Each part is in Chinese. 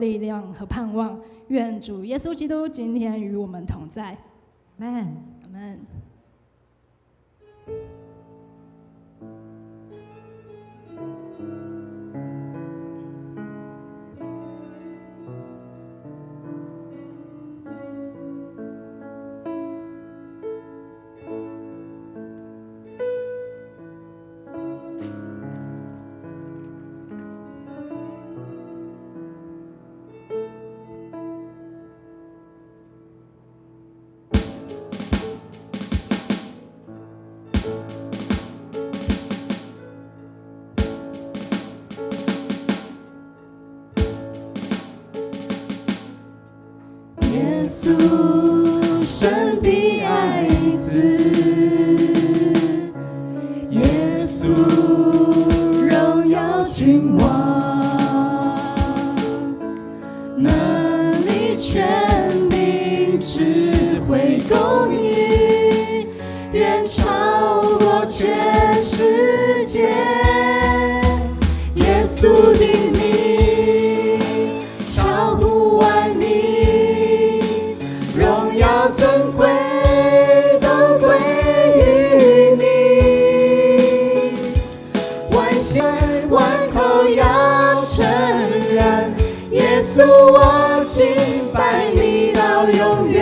力量和盼望。愿主耶稣基督今天与我们同在。阿们，阿们。耶稣，神的爱子，耶稣，荣耀君王，能力、权柄、智慧、公义，远超过全世界。耶稣的名超乎万名，荣耀尊贵都归于你，万心万口要承认，耶稣我敬拜你到永远。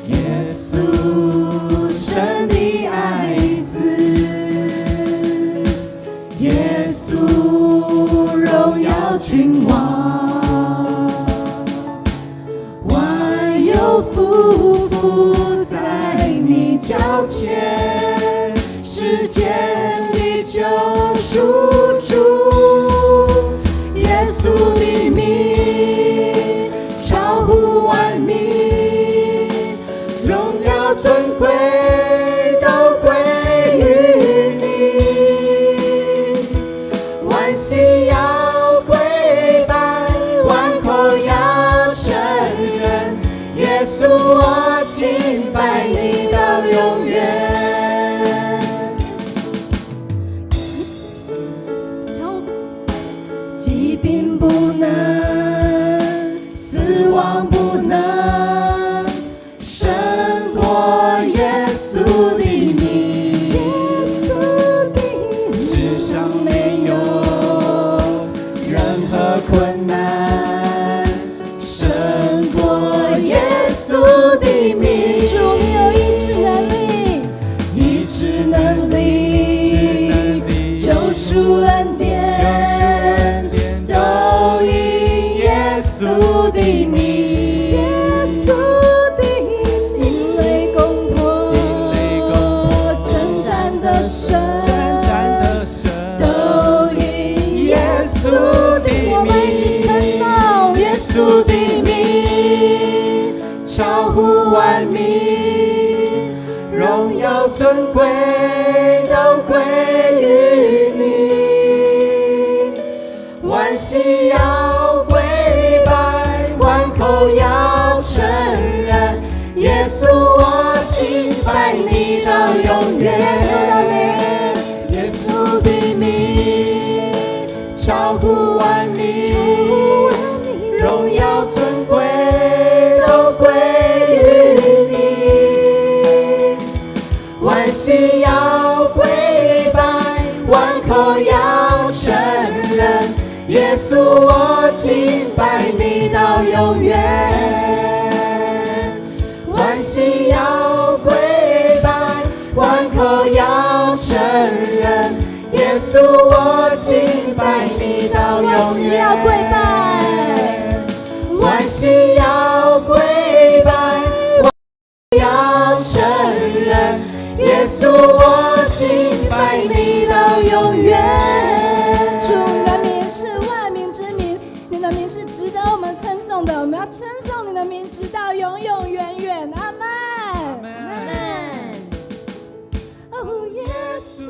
耶稣，神的爱子，耶稣，荣耀君王，万有匍匐在你脚前，世间的救赎主，耶稣的名超乎万名，荣耀尊贵都归于你，万心要跪拜，万口要承认，耶稣我敬拜你到永远。疾病不能，死亡不能胜过耶稣的名，世上没有任何困难胜过耶稣的名。主，你有医治能力，医治能力，救赎恩典，都因耶稣的名。耶稣的名，因为攻破征战的神，都因耶稣的名。我们一起称颂耶稣的名超乎万名，荣耀尊贵都归于你，万心要跪拜，万口要承认，耶稣我敬拜你到永远。耶稣的名超乎万名，荣耀尊贵都归于你，万心要跪拜，万口要承认，耶稣我敬拜你到永远。万心要跪拜，万口要承认，耶稣我敬拜你到永远。万心要跪拜，万心要跪拜，万要承认，耶稣我敬拜你到永远。主，你的名是万民之名，你的名是值得我们称颂的，我们要称颂你的名直到永永远远。阿们。阿们。哦，耶稣。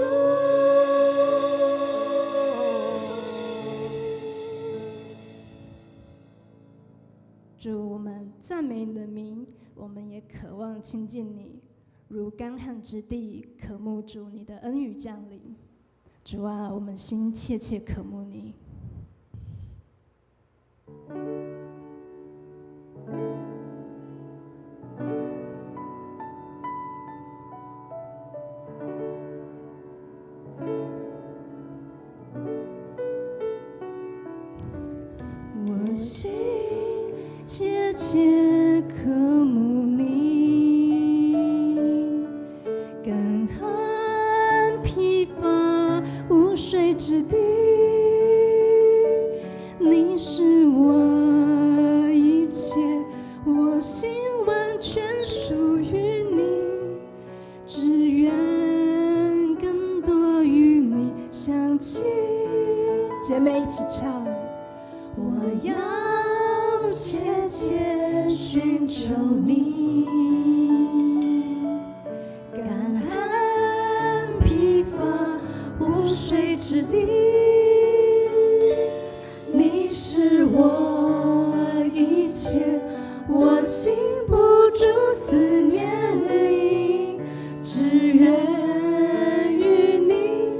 主，我们赞美你的名，我们也渴望亲近你，如干旱之地，渴慕主你的恩雨降临。主啊，我们心切切渴慕你。我心切切渴慕你，干旱疲乏无水之地，你是我一切，我心完全属于你，只愿更多与你相近。姐妹一起唱。我要切切寻求你，干旱疲乏无水之地，你是我一切，我心不住思念你，只愿与你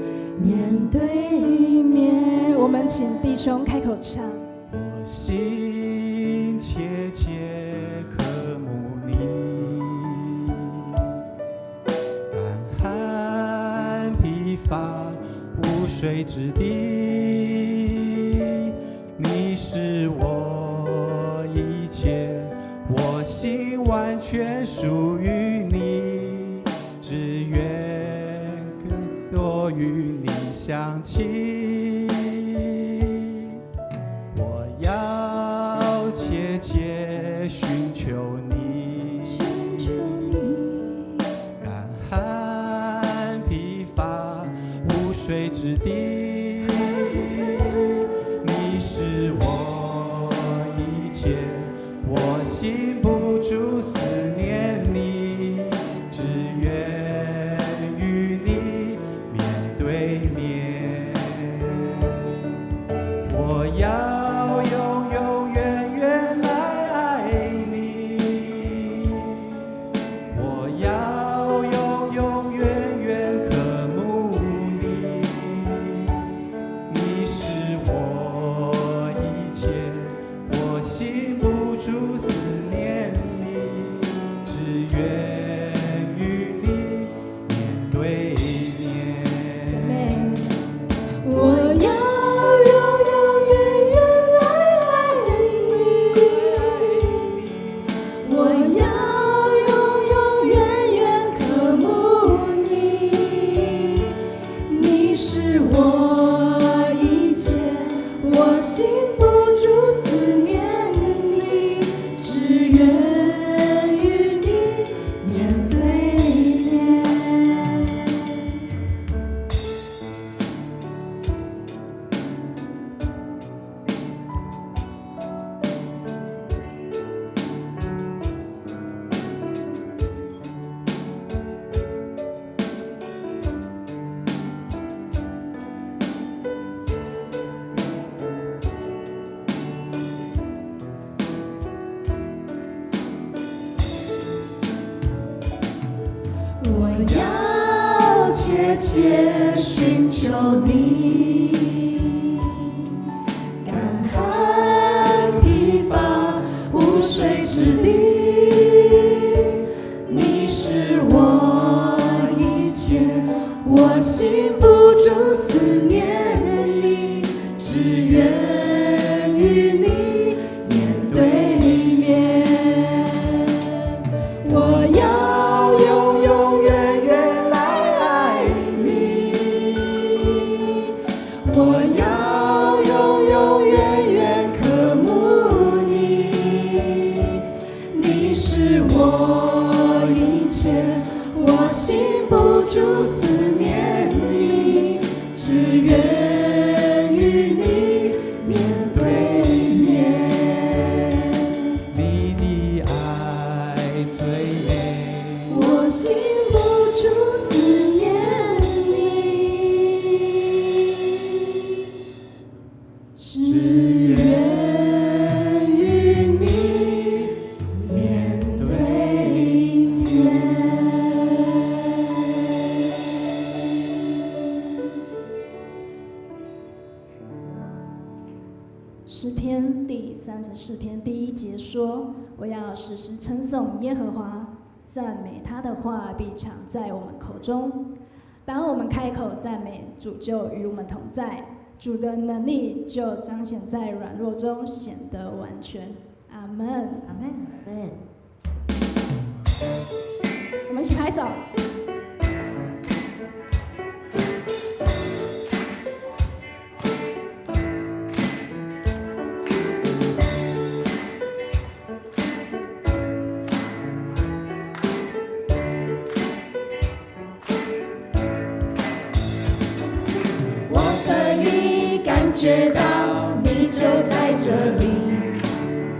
面对面。我们请弟兄开口唱。心切切渴慕你，干旱疲乏无水之地，你是我一切，我心完全属于你，只愿更多与你相亲。切切寻求你，干旱疲乏无水之地，你是我一切，我心不住思念你，只愿与你面对面。我要切切寻求你，干旱疲乏无水之地，你是我一切，我心不住思念你，只愿与你面对面。我要永永远远来爱你，我要永永远远渴慕你，你是我一切，我心不住思念你，只愿与你面对面。你的爱最美，我心不住思念你，只愿与你面对面。诗篇第34篇第1节说：“我要时时称颂耶和华，赞美他的话必常在我们口中。当我们开口赞美，主就与我们同在，主的能力就彰显在软弱中，显得完全。”阿门，阿门，阿门。我们一起拍手。觉到你就在这里，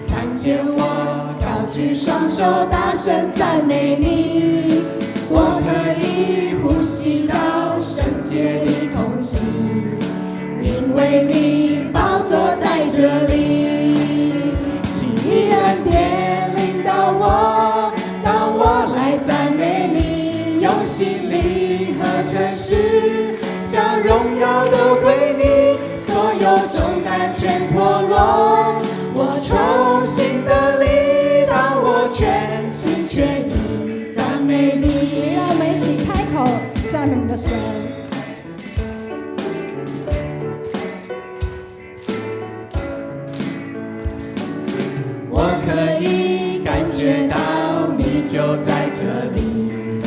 看见我高举双手，大声赞美你。我可以呼吸到圣洁的空气，因为你宝座在这里。奇异恩典领导我，当我来赞美你，用心灵和诚实，将荣耀都归你。所有重担全脱落，我重新的力，当我全心全意赞美你。让我们一起开口赞美你的神。我可以感觉到你就在这里，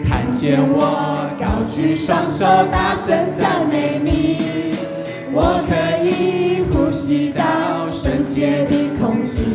看见我高举双手，大声赞美你。我可以呼吸到圣洁的空气，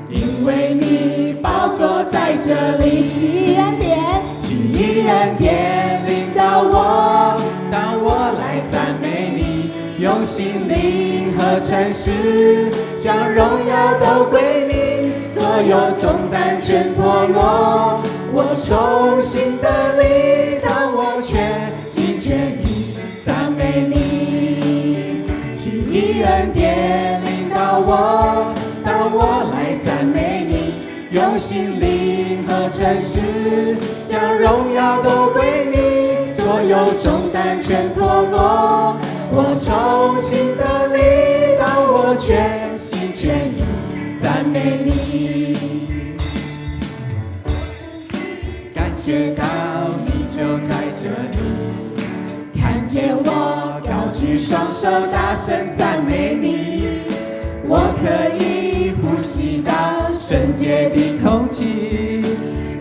因为你宝座在这里。奇异恩典，奇异恩典领导我，当我来赞美你，用心灵和诚实，将荣耀都归你。所有重担全脱落，我重新的力，当我全心全意赞美你。奇异恩典领导我，当我来赞美你，用心灵和诚实，将荣耀都归你。所有重担全脱落，我重新的力，当我全心全意赞美你。感觉到你就在这里，看见我高举双手，大声赞美你。我可以呼吸到圣洁的空气，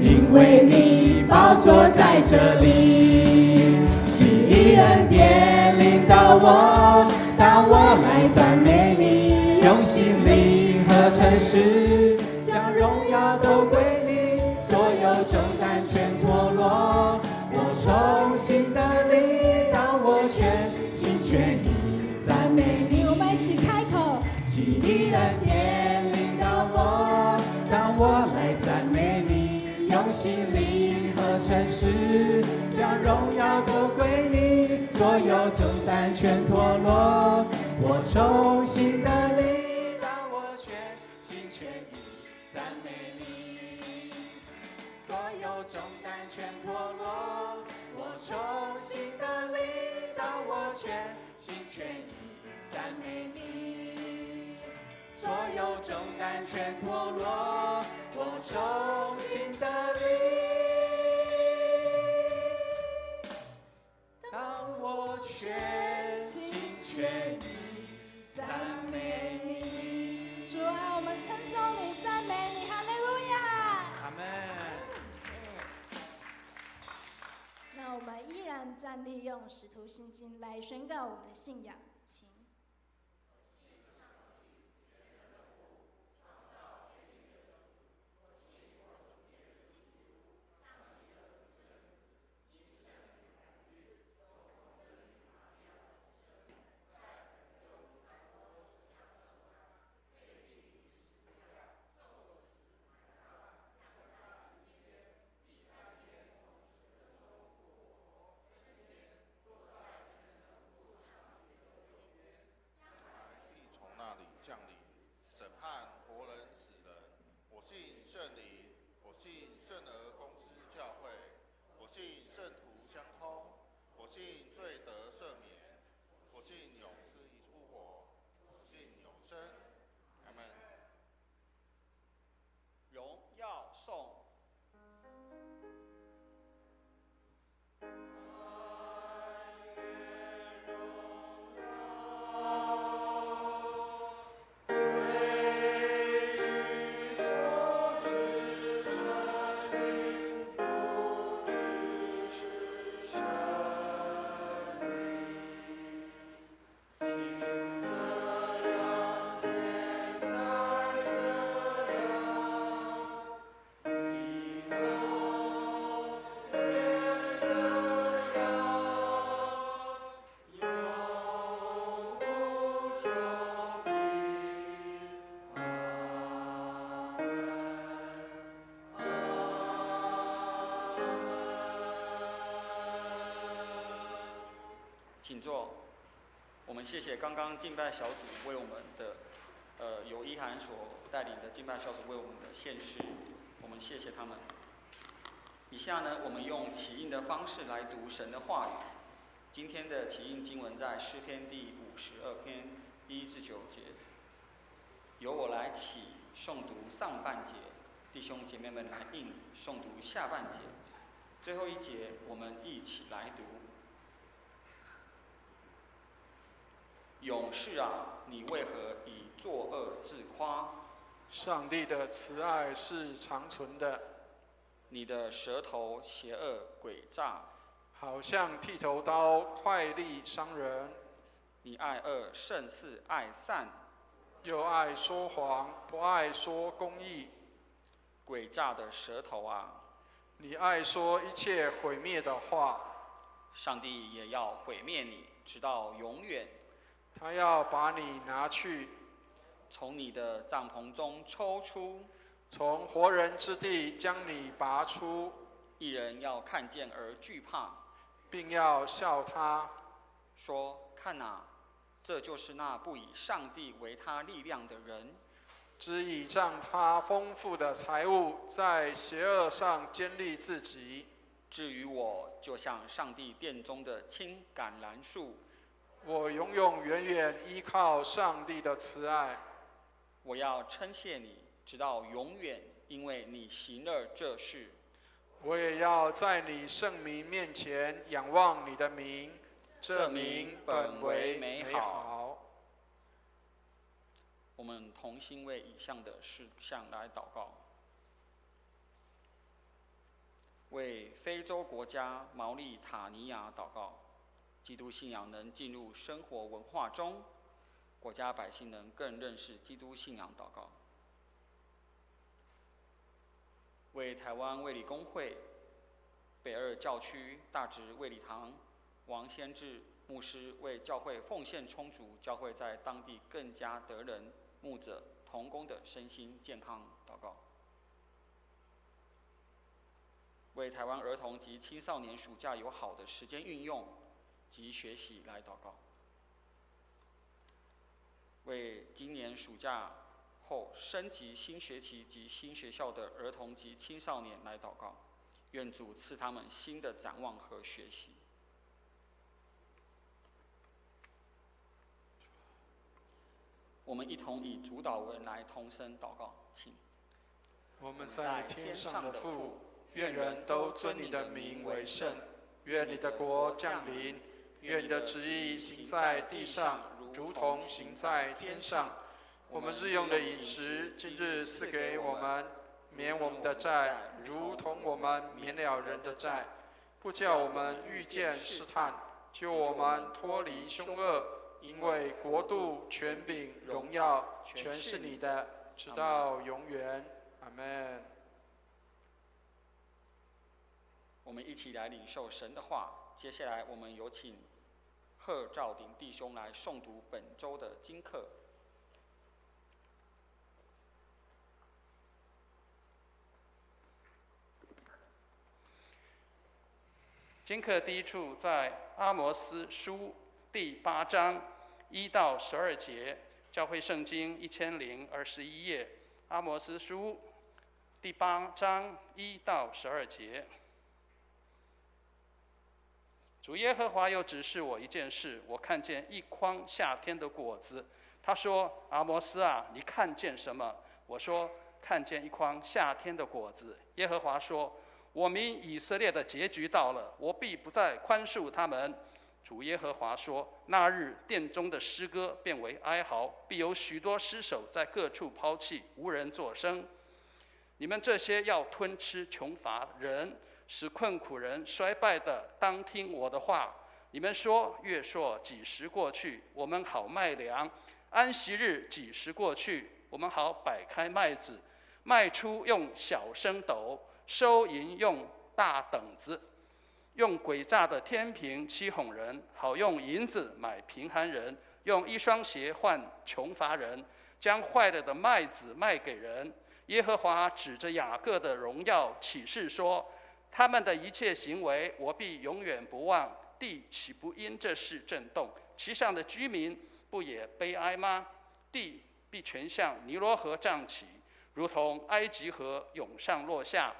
因为你宝座在这里。奇异恩典领导我，当我来赞美你，用心灵和诚实，将荣耀都归你。所有重担全脱落，我重新的力，当我全心全意赞美你。我们一起开口。奇异恩典领导我，当我来赞美你，用心灵和诚实，将荣耀都归你。所有重担全脱落，我重新的力，当我全心全意赞美你。所有重担全脱落，我重新的力，当我全心全意赞美你。所有重担全脱落，我重新的力，当我全心全意赞美你。主啊，我们称颂你，赞美你，哈利路亚。阿门。那我们依然站立，用使徒信经来宣告我们的信仰。请。请坐。我们谢谢刚刚敬拜小组为我们的，由一涵所带领的敬拜小组为我们的献诗，我们谢谢他们。以下呢，我们用起印的方式来读神的话语。今天的起印经文在诗篇第52篇1至9节。由我来起诵读上半节，弟兄姐妹们来应诵读下半节。最后一节我们一起来读。勇士啊，你为何以作恶自夸？上帝的慈爱是长存的。你的舌头邪恶诡诈，好像剃头刀，快利伤人。你爱恶胜似爱善，又爱说谎，不爱说公义。诡诈的舌头啊，你爱说一切毁灭的话。上帝也要毁灭你，直到永远。他要把你拿去，从你的帐篷中抽出，从活人之地将你拔出。一人要看见而惧怕，并要笑他，说：看哪，这就是那不以上帝为他力量的人，只倚仗他丰富的财物，在邪恶上坚立自己。至于我，就像上帝殿中的青橄榄树，我永永远远依靠上帝的慈爱。我要称谢你，直到永远，因为你行了这事。我也要在你圣名面前仰望你的名，这名本为美好。我们同心为以上的事项来祷告。为非洲国家毛利塔尼亚祷告，基督信仰能进入生活文化中，国家百姓能更认识基督信仰祷告。为台湾卫理公会北二教区大直卫理堂王先志牧师为教会奉献充足，教会在当地更加得人牧者同工的身心健康祷告。为台湾儿童及青少年暑假有好的时间运用及学习来祷告。为今年暑假后升级新学期及新学校的儿童及青少年来祷告，愿主赐他们新的展望和学习。我们一同以主祷文来同声祷告，请。我们在天上的父，愿人都尊你的名为圣，愿你的国降临，愿你的旨意行在地上，如同行在天上。我们日用的饮食，今日赐给我们，免我们的债，如同我们免了人的债，不叫我们遇见试探，救我们脱离凶恶。因为国度、权柄、荣耀，全是你的，直到永远。阿们。我们一起来领受神的话。接下来，我们有请贺兆鼎弟兄来诵读本周的经课。经课第一处在阿摩斯书第8章1到12节，教会圣经1021页，阿摩斯书第8章1到12节。主耶和华又指示我一件事，我看见一筐夏天的果子。他说：阿摩斯啊，你看见什么？我说：看见一筐夏天的果子。耶和华说：我民以色列的结局到了，我必不再宽恕他们。主耶和华说：那日殿中的诗歌变为哀嚎，必有许多尸首在各处抛弃，无人作声。你们这些要吞吃穷乏人，使困苦人衰败的，当听我的话。你们说：月朔几时过去，我们好卖粮；安息日几时过去，我们好摆开麦子。卖出用小升斗，收银用大等子。用诡诈的天平欺哄人，好用银子买贫寒人，用一双鞋换穷乏人，将坏了的麦子卖给人。耶和华指着雅各的荣耀起誓说：他们的一切行为，我必永远不忘，地岂不因这事震动？其上的居民不也悲哀吗？地必全向尼罗河涨起，如同埃及河涌上落下。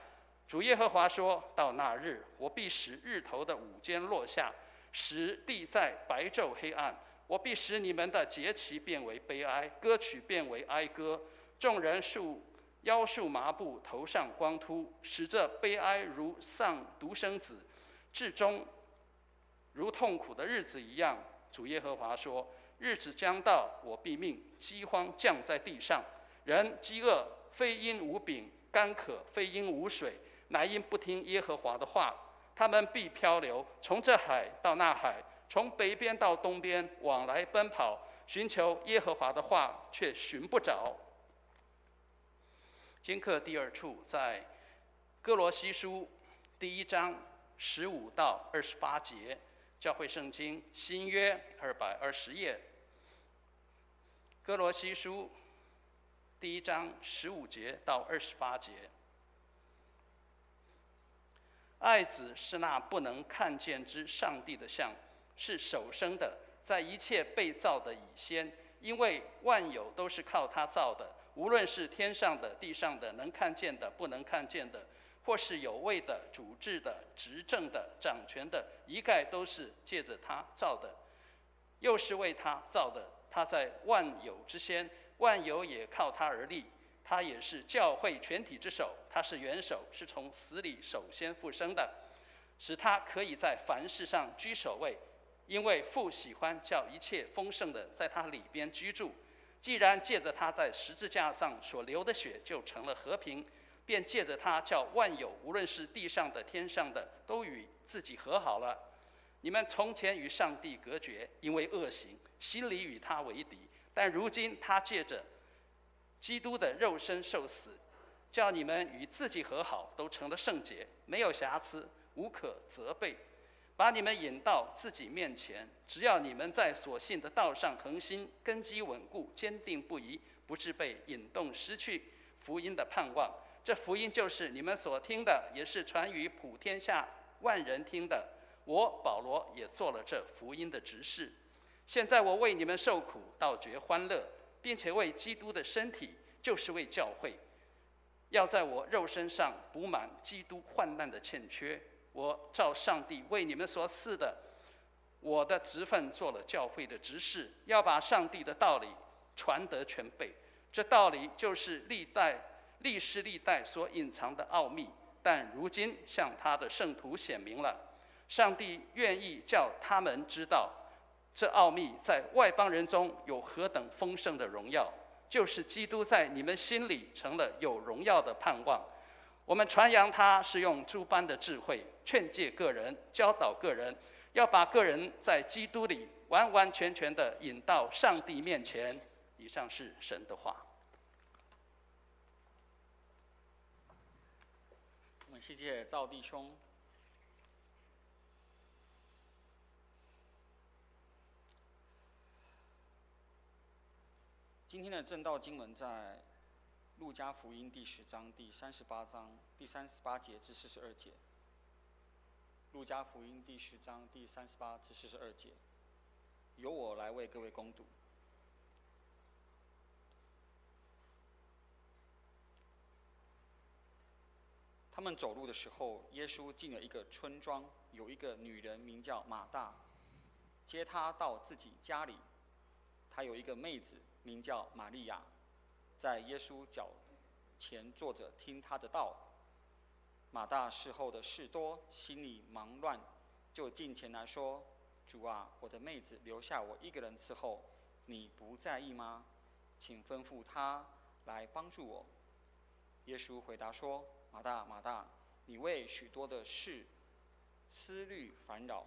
主耶和华说：到那日，我必使日头的午间落下，使地在白昼黑暗。我必使你们的节期变为悲哀，歌曲变为哀歌。众人腰束麻布，头上光秃，使这悲哀如丧独生子，至终如痛苦的日子一样。主耶和华说：日子将到，我必命饥荒降在地上，人饥饿非因无饼，干渴非因无水，乃因不听耶和华的话。他们必漂流，从这海到那海，从北边到东边，往来奔跑，寻求耶和华的话，却寻不着。经课第二处在哥罗西书第1章15到28节，教会圣经新约220页。哥罗西书第1章15节到28节。爱子是那不能看见之上帝的像，是首生的，在一切被造的以先，因为万有都是靠他造的，无论是天上的、地上的，能看见的、不能看见的，或是有位的、主治的、执政的、掌权的，一概都是借着他造的，又是为他造的。他在万有之先，万有也靠他而立。他也是教会全体之首，他是元首，是从死里首先复生的，使他可以在凡事上居首位。因为父喜欢叫一切丰盛的在他里边居住。既然借着他在十字架上所流的血就成了和平，便借着他叫万有，无论是地上的天上的，都与自己和好了。你们从前与上帝隔绝，因为恶行，心里与他为敌，但如今他借着基督的肉身受死，叫你们与自己和好，都成了圣洁，没有瑕疵，无可责备，把你们引到自己面前。只要你们在所信的道上恒心，根基稳固，坚定不移，不致被引动失去福音的盼望。这福音就是你们所听的，也是传于普天下万人听的。我保罗也做了这福音的执事。现在我为你们受苦，倒觉欢乐，并且为基督的身体，就是为教会，要在我肉身上补满基督患难的欠缺。我照上帝为你们所赐的我的职分，做了教会的执事，要把上帝的道理传得全备。这道理就是历世历代所隐藏的奥秘，但如今向他的圣徒显明了。上帝愿意叫他们知道，这奥秘在外邦人中有何等丰盛的荣耀，就是基督在你们心里成了有荣耀的盼望。我们传扬他是用诸般的智慧，劝诫个人，教导个人，要把个人在基督里完完全全的引到上帝面前。以上是神的话。我们谢谢赵弟兄。今天的正道经文在路加福音第10章第38节至42节。路加福音第10章第38至42节，由我来为各位攻读。他们走路的时候，耶稣进了一个村庄，有一个女人名叫马大，接他到自己家里。她有一个妹子名叫玛利亚，在耶稣脚前坐着听他的道。马大事后的事多，心里忙乱，就近前来说：“主啊，我的妹子留下我一个人伺候，你不在意吗？请吩咐她来帮助我。”耶稣回答说：“马大，马大，你为许多的事思虑烦扰，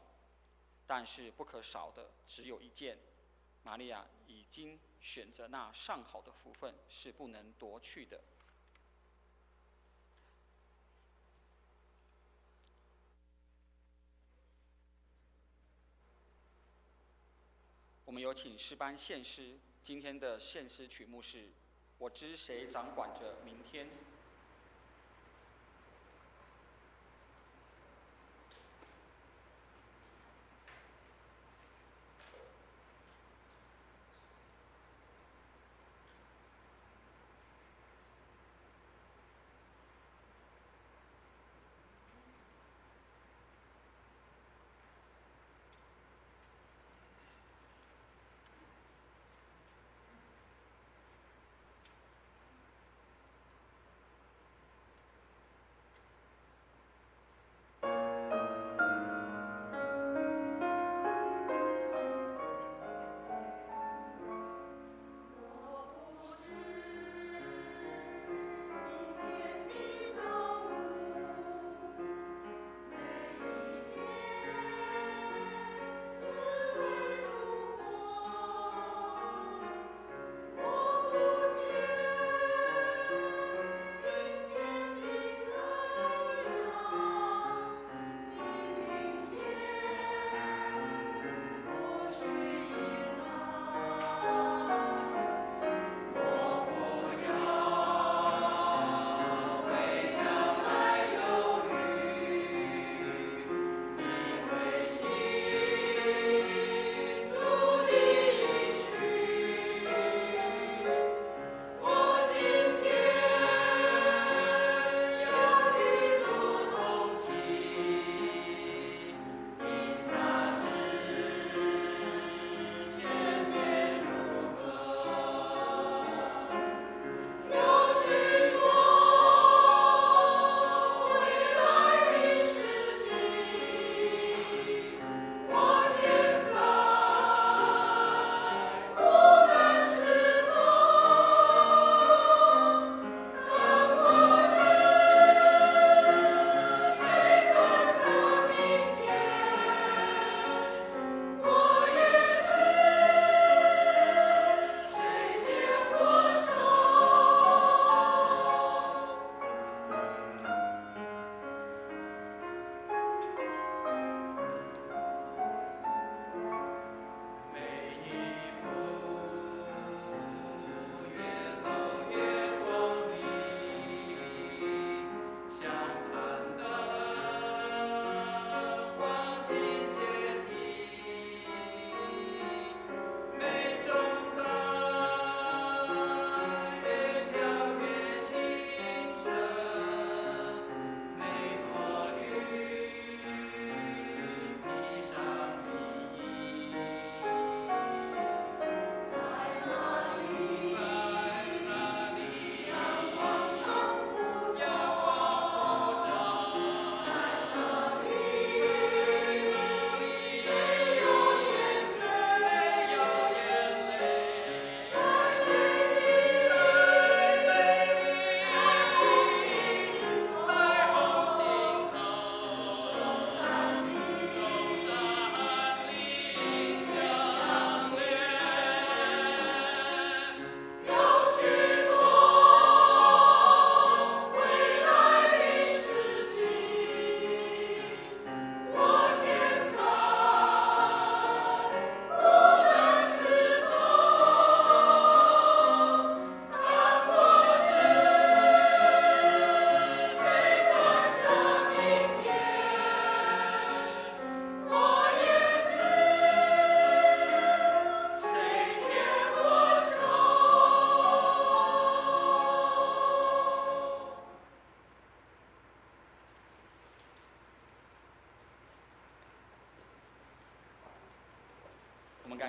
但是不可少的只有一件。玛利亚已经选择那上好的福分，是不能夺去的。”我们有请诗班献诗。今天的献诗曲目是《我知谁掌管着明天》。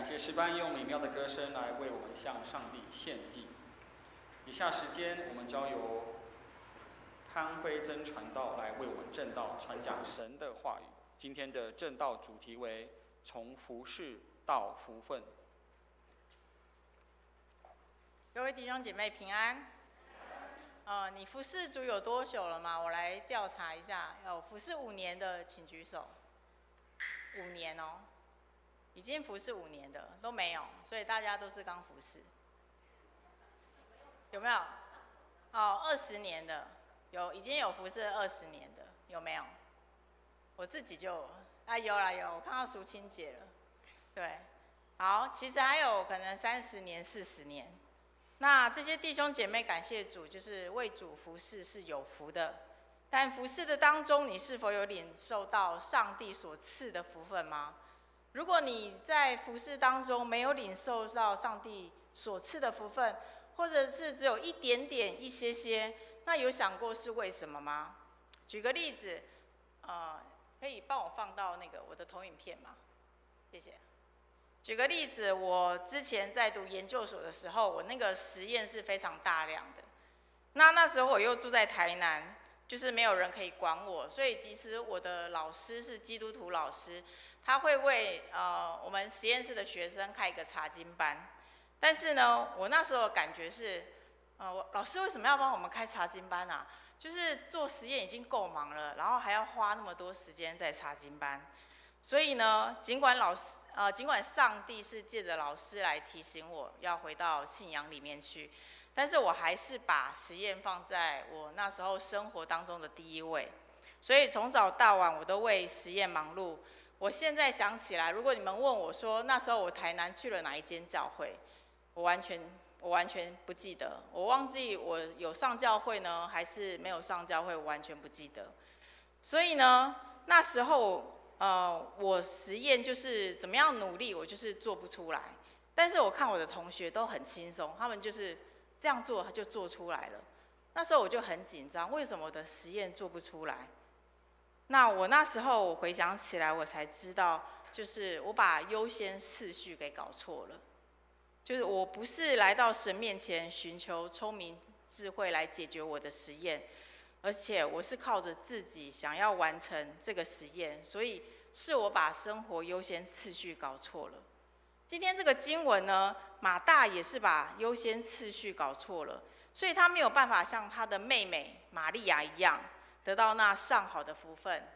感谢诗班用美妙的歌声来为我们向上帝献祭。以下时间，我们交由潘辉珍传道来为我们正道传讲神的话语。今天的正道主题为从服事到福分。各位弟兄姐妹平安。你服事主有多久了吗？我来调查一下。有服事5年的，请举手。5年哦，已经服事5年的都没有，所以大家都是刚服事。有没有？20年的，已经有服事20年的，有没有？我自己就有啦，有，我看到淑清姐了。对，好，其实还有可能30年、40年。那这些弟兄姐妹，感谢主，就是为主服事是有福的。但服事的当中，你是否有领受到上帝所赐的福分吗？如果你在服事当中没有领受到上帝所赐的福分，或者是只有一点点、一些些，那有想过是为什么吗？举个例子，可以帮我放到我的投影片吗？谢谢。举个例子，我之前在读研究所的时候，我那个实验是非常大量的。那时候我又住在台南，就是没有人可以管我，所以即使我的老师是基督徒老师，他会为我们实验室的学生开一个查经班。但是呢，我那时候的感觉是，老师为什么要帮我们开查经班啊？就是做实验已经够忙了，然后还要花那么多时间在查经班。所以呢，尽管上帝是借着老师来提醒我要回到信仰里面去，但是我还是把实验放在我那时候生活当中的第一位。所以从早到晚我都为实验忙碌。我现在想起来，如果你们问我说那时候我台南去了哪一间教会，我完全不记得。我忘记我有上教会呢，还是没有上教会，我完全不记得。所以呢，那时候我实验就是怎么样努力，我就是做不出来。但是我看我的同学都很轻松，他们就是这样做就做出来了。那时候我就很紧张，为什么我的实验做不出来？那我那时候我回想起来，我才知道，就是我把优先次序给搞错了。就是我不是来到神面前寻求聪明智慧来解决我的实验，而且我是靠着自己想要完成这个实验，所以是我把生活优先次序搞错了。今天这个经文呢，马大也是把优先次序搞错了，所以他没有办法像他的妹妹玛利亚一样得到那上好的福分。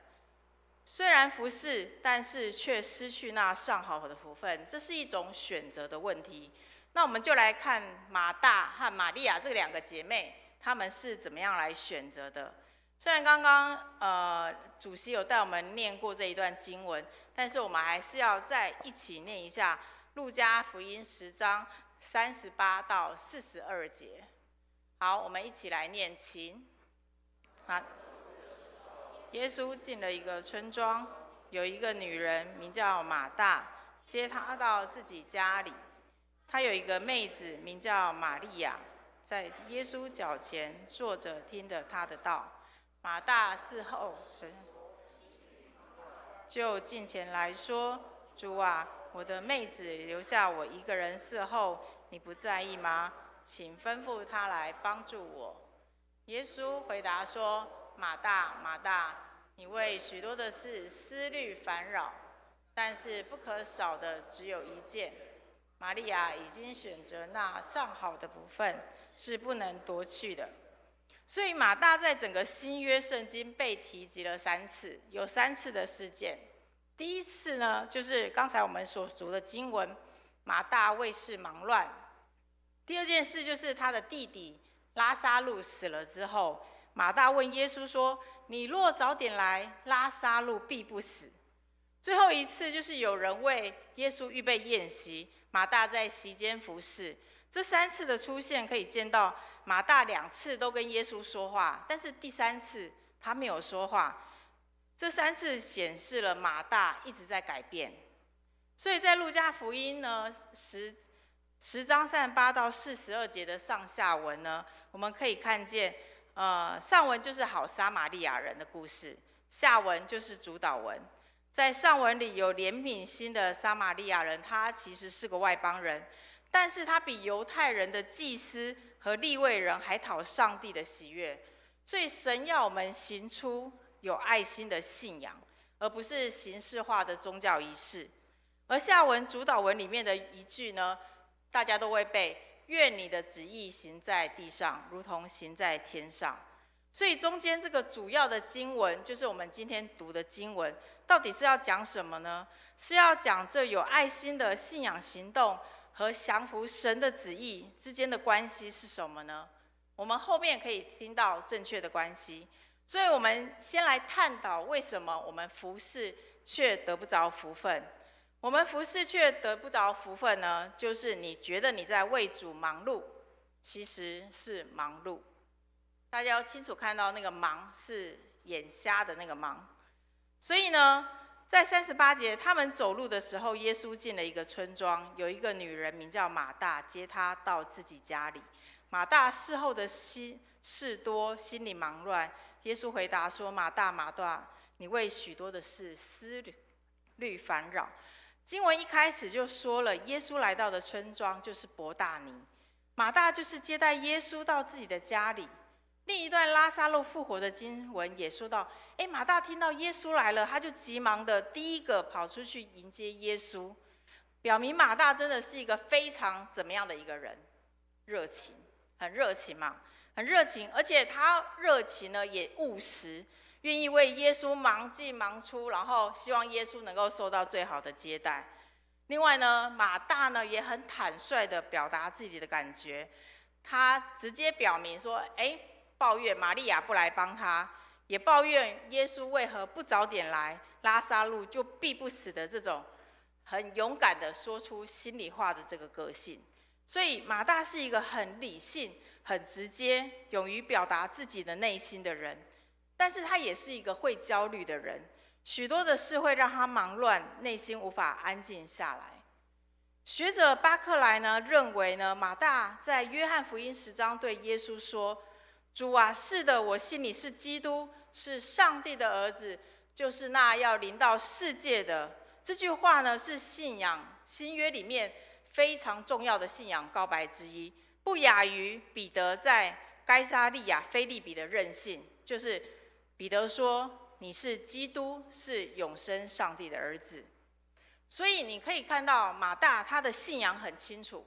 虽然服事，但是却失去那上好的福分，这是一种选择的问题。那我们就来看马大和玛利亚这2个姐妹，她们是怎么样来选择的。虽然刚刚主席有带我们念过这一段经文，但是我们还是要再一起念一下路加福音10章38到42节。好，我们一起来念，请。耶稣进了一个村庄，有一个女人名叫马大，接他到自己家里。她有一个妹子名叫玛利亚，在耶稣脚前坐着，听着他的道。马大伺候神，就近前来说：“主啊，我的妹子留下我一个人伺候，你不在意吗？请吩咐她来帮助我。”耶稣回答说：“马大，马大，你为许多的事思虑烦扰，但是不可少的只有一件。玛利亚已经选择那上好的部分，是不能夺去的。”所以马大在整个新约圣经被提及了3次，有3次的事件。第一次呢，就是刚才我们所读的经文，马大为事忙乱。第二件事就是他的弟弟拉撒路死了之后，马大问耶稣说：“你若早点来，拉撒路必不死。”最后一次就是有人为耶稣预备宴席，马大在席间服侍。这3次的出现可以见到马大2次都跟耶稣说话，但是第3次他没有说话。这3次显示了马大一直在改变。所以在路加福音呢10章38到42节的上下文呢，我们可以看见，上文就是好撒玛利亚人的故事，下文就是主导文。在上文里有怜悯心的撒玛利亚人，他其实是个外邦人，但是他比犹太人的祭司和利未人还讨上帝的喜悦。所以神要我们行出有爱心的信仰，而不是形式化的宗教仪式。而下文主导文里面的一句呢，大家都会背：愿你的旨意行在地上，如同行在天上。所以中间这个主要的经文，就是我们今天读的经文，到底是要讲什么呢？是要讲这有爱心的信仰行动和降服神的旨意之间的关系是什么呢？我们后面可以听到正确的关系。所以我们先来探讨为什么我们服侍却得不着福分。我们服侍却得不着福分呢，就是你觉得你在为主忙碌，其实是忙碌。大家要清楚看到那个忙是眼瞎的那个忙。所以呢，在38节，他们走路的时候，耶稣进了一个村庄，有一个女人名叫马大，接他到自己家里。马大事后的事多，心里忙乱。耶稣回答说：马大，马大，你为许多的事思虑烦扰。经文一开始就说了，耶稣来到的村庄就是伯大尼，马大就是接待耶稣到自己的家里。另一段拉撒路复活的经文也说到，马大听到耶稣来了，他就急忙的第一个跑出去迎接耶稣，表明马大真的是一个非常怎么样的一个人？热情，很热情嘛，很热情，而且他热情呢也务实，愿意为耶稣忙进忙出，然后希望耶稣能够受到最好的接待。另外呢，马大呢也很坦率的表达自己的感觉，他直接表明说，抱怨玛利亚不来帮他，也抱怨耶稣为何不早点来，拉撒路就必不死的这种很勇敢的说出心里话的这个个性。所以马大是一个很理性、很直接、勇于表达自己的内心的人，但是他也是一个会焦虑的人，许多的事会让他忙乱，内心无法安静下来。学者巴克莱呢认为呢，马大在约翰福音10章对耶稣说：主啊，是的，我信你是基督，是上帝的儿子，就是那要临到世界的。这句话呢，是信仰新约里面非常重要的信仰告白之一，不亚于彼得在该撒利亚腓立比的任性，就是彼得说：你是基督，是永生上帝的儿子。所以你可以看到马大他的信仰很清楚，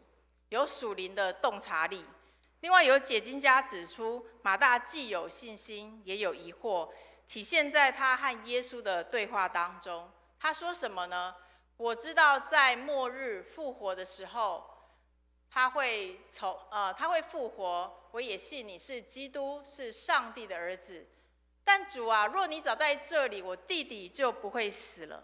有属灵的洞察力。另外有解经家指出，马大既有信心，也有疑惑，体现在他和耶稣的对话当中。他说什么呢？我知道在末日复活的时候，他会复活，我也信你是基督，是上帝的儿子。但主啊，若你早在这里，我弟弟就不会死了。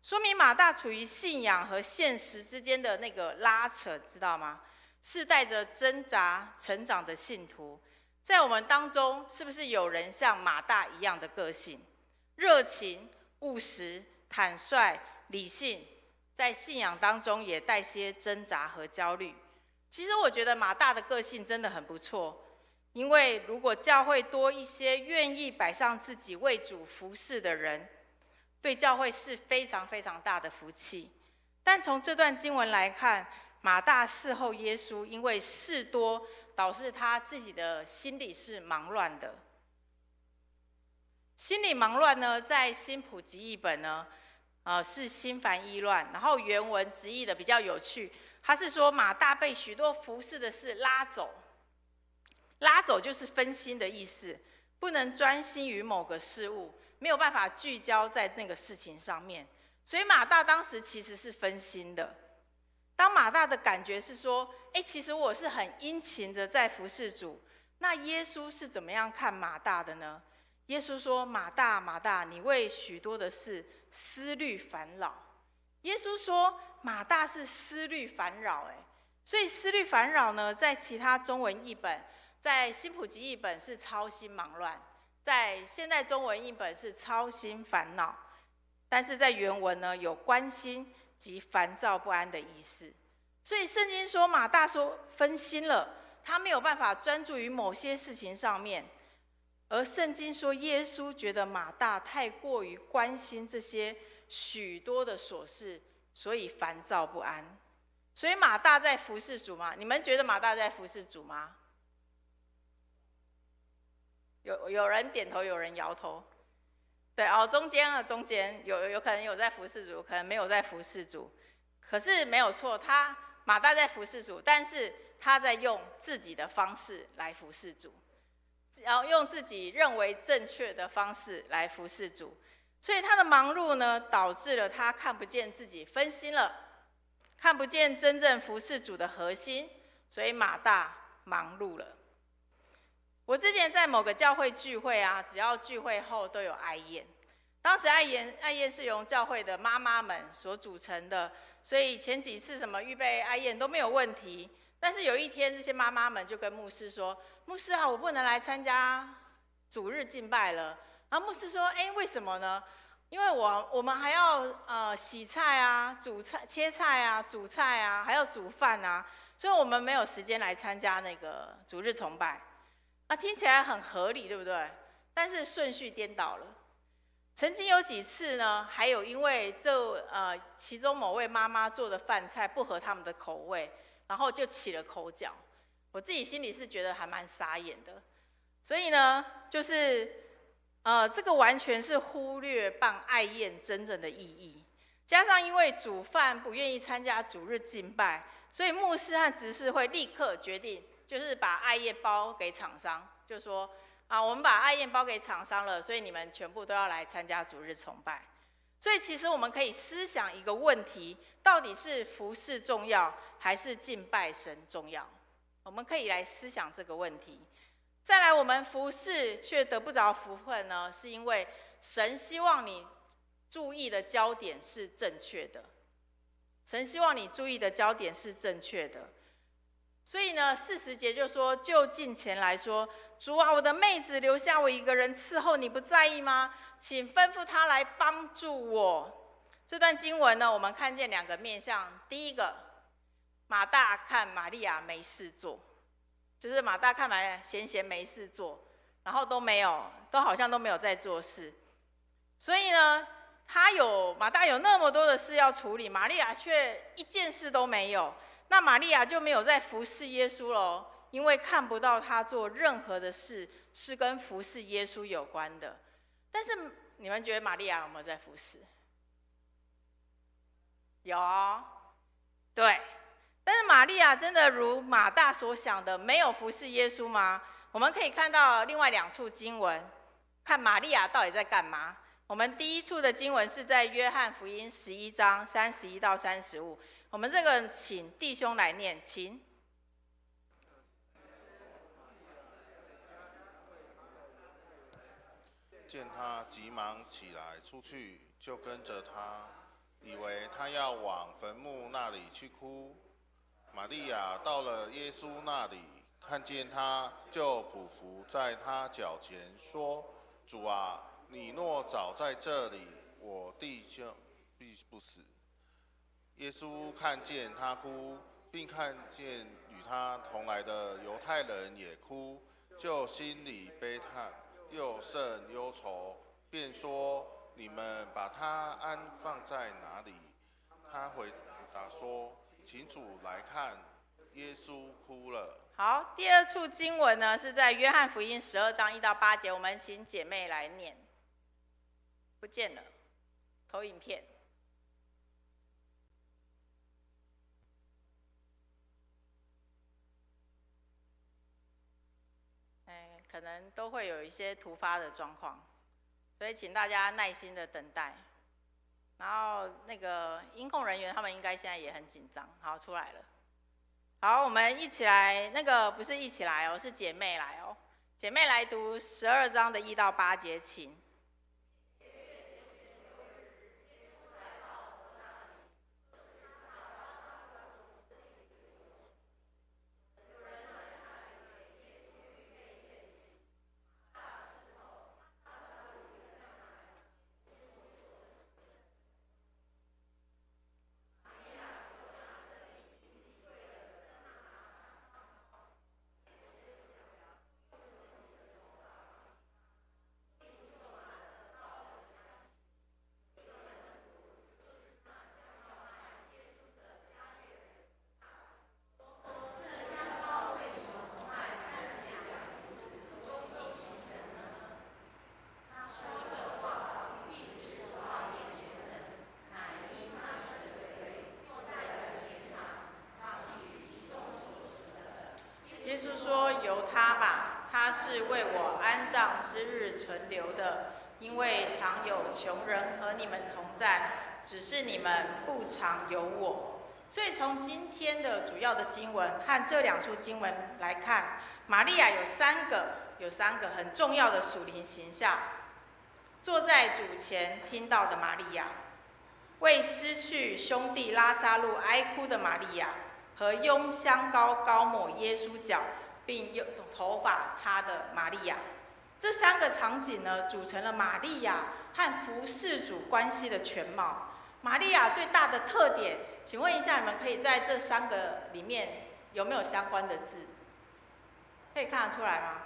说明马大处于信仰和现实之间的那个拉扯，知道吗？是带着挣扎成长的信徒。在我们当中，是不是有人像马大一样的个性？热情、务实、坦率、理性，在信仰当中也带些挣扎和焦虑。其实我觉得马大的个性真的很不错，因为如果教会多一些愿意摆上自己为主服侍的人，对教会是非常非常大的福气。但从这段经文来看，马大侍候耶稣，因为事多，导致他自己的心里是忙乱的。心里忙乱呢，在新普及译本呢，是心烦意乱。然后原文直译的比较有趣，他是说马大被许多服侍的事拉走，拉走就是分心的意思，不能专心于某个事物，没有办法聚焦在那个事情上面。所以马大当时其实是分心的。当马大的感觉是说，其实我是很殷勤的在服侍主，那耶稣是怎么样看马大的呢？耶稣说：马大，马大，你为许多的事思虑烦扰。耶稣说马大是思虑烦扰，所以思虑烦扰呢，在其他中文译本，在新普及译本是操心忙乱，在现代中文译本是操心烦恼，但是在原文呢，有关心及烦躁不安的意思。所以圣经说马大说分心了，他没有办法专注于某些事情上面。而圣经说，耶稣觉得马大太过于关心这些许多的琐事，所以烦躁不安。所以马大在服侍主吗？你们觉得马大在服侍主吗？有人点头，有人摇头。对哦，中间有可能有在服侍主，可能没有在服侍主。可是没有错，马大在服侍主，但是他在用自己的方式来服侍主，然后用自己认为正确的方式来服侍主。所以他的忙碌呢，导致了他看不见自己，分心了，看不见真正服侍主的核心，所以马大忙碌了。我之前在某个教会聚会啊，只要聚会后都有爱宴。当时爱宴是由教会的妈妈们所组成的，所以前几次什么预备爱宴都没有问题。但是有一天，这些妈妈们就跟牧师说：“牧师啊，我不能来参加主日敬拜了。”然后牧师说：“为什么呢？因为我们还要洗菜啊、煮菜、切菜啊、煮菜啊，还要煮饭啊，所以我们没有时间来参加那个主日崇拜。”听起来很合理，对不对？但是顺序颠倒了。曾经有几次呢，还有因为其中某位妈妈做的饭菜不合他们的口味，然后就起了口角。我自己心里是觉得还蛮傻眼的。所以呢，就是这个完全是忽略办爱宴真正的意义。加上因为主饭不愿意参加主日敬拜，所以牧师和执事会立刻决定，就是把爱宴包给厂商，就说我们把爱宴包给厂商了，所以你们全部都要来参加主日崇拜。所以其实我们可以思想一个问题：到底是服事重要，还是敬拜神重要？我们可以来思想这个问题。再来，我们服事却得不着福分呢，是因为神希望你注意的焦点是正确的。神希望你注意的焦点是正确的。所以呢，40节就说：“就近前来说，主啊，我的妹子留下我一个人伺候，你不在意吗？请吩咐他来帮助我。”这段经文呢，我们看见2个面向。第一个，马大看玛利亚没事做，就是马大看玛利亚闲没事做，然后都好像都没有在做事。所以呢，马大有那么多的事要处理，玛利亚却一件事都没有。那玛利亚就没有在服侍耶稣了，因为看不到他做任何的事是跟服侍耶稣有关的。但是你们觉得玛利亚有没有在服侍？有，对。但是玛利亚真的如马大所想的没有服侍耶稣吗？我们可以看到另外2处经文，看玛利亚到底在干嘛。我们第一处的经文是在约翰福音11章31到35。我们这个请弟兄来念，请。见他急忙起来出去，就跟着他，以为他要往坟墓那里去哭。玛利亚到了耶稣那里，看见他，就匍匐在他脚前，说：“主啊，你若早在这里，我弟兄必不死。”耶稣看见他哭，并看见与他同来的犹太人也哭，就心里悲叹，又甚忧愁，便说：“你们把他安放在哪里？”他回答说：“请主来看。”耶稣哭了。好，第2处经文呢是在约翰福音12章1到8节，我们请姐妹来念。不见了，投影片。可能都会有一些突发的状况，所以请大家耐心的等待。然后那个音控人员他们应该现在也很紧张。好，出来了。好，我们一起来，那个不是一起来哦，是姐妹来哦。姐妹来读12章的1到8节，请。稣说：“由他吧，他是为我安葬之日存留的，因为常有穷人和你们同在，只是你们不常有我。”所以从今天的主要的经文和这2处经文来看，玛利亚有三个很重要的属灵形象。坐在主前听到的玛利亚，为失去兄弟拉撒路哀哭的玛利亚，和用香膏膏抹耶稣脚，并用头发擦的玛利亚。这3个场景呢，组成了玛利亚和服事主关系的全貌。玛利亚最大的特点，请问一下，你们可以在这3个里面有没有相关的字？可以看得出来吗？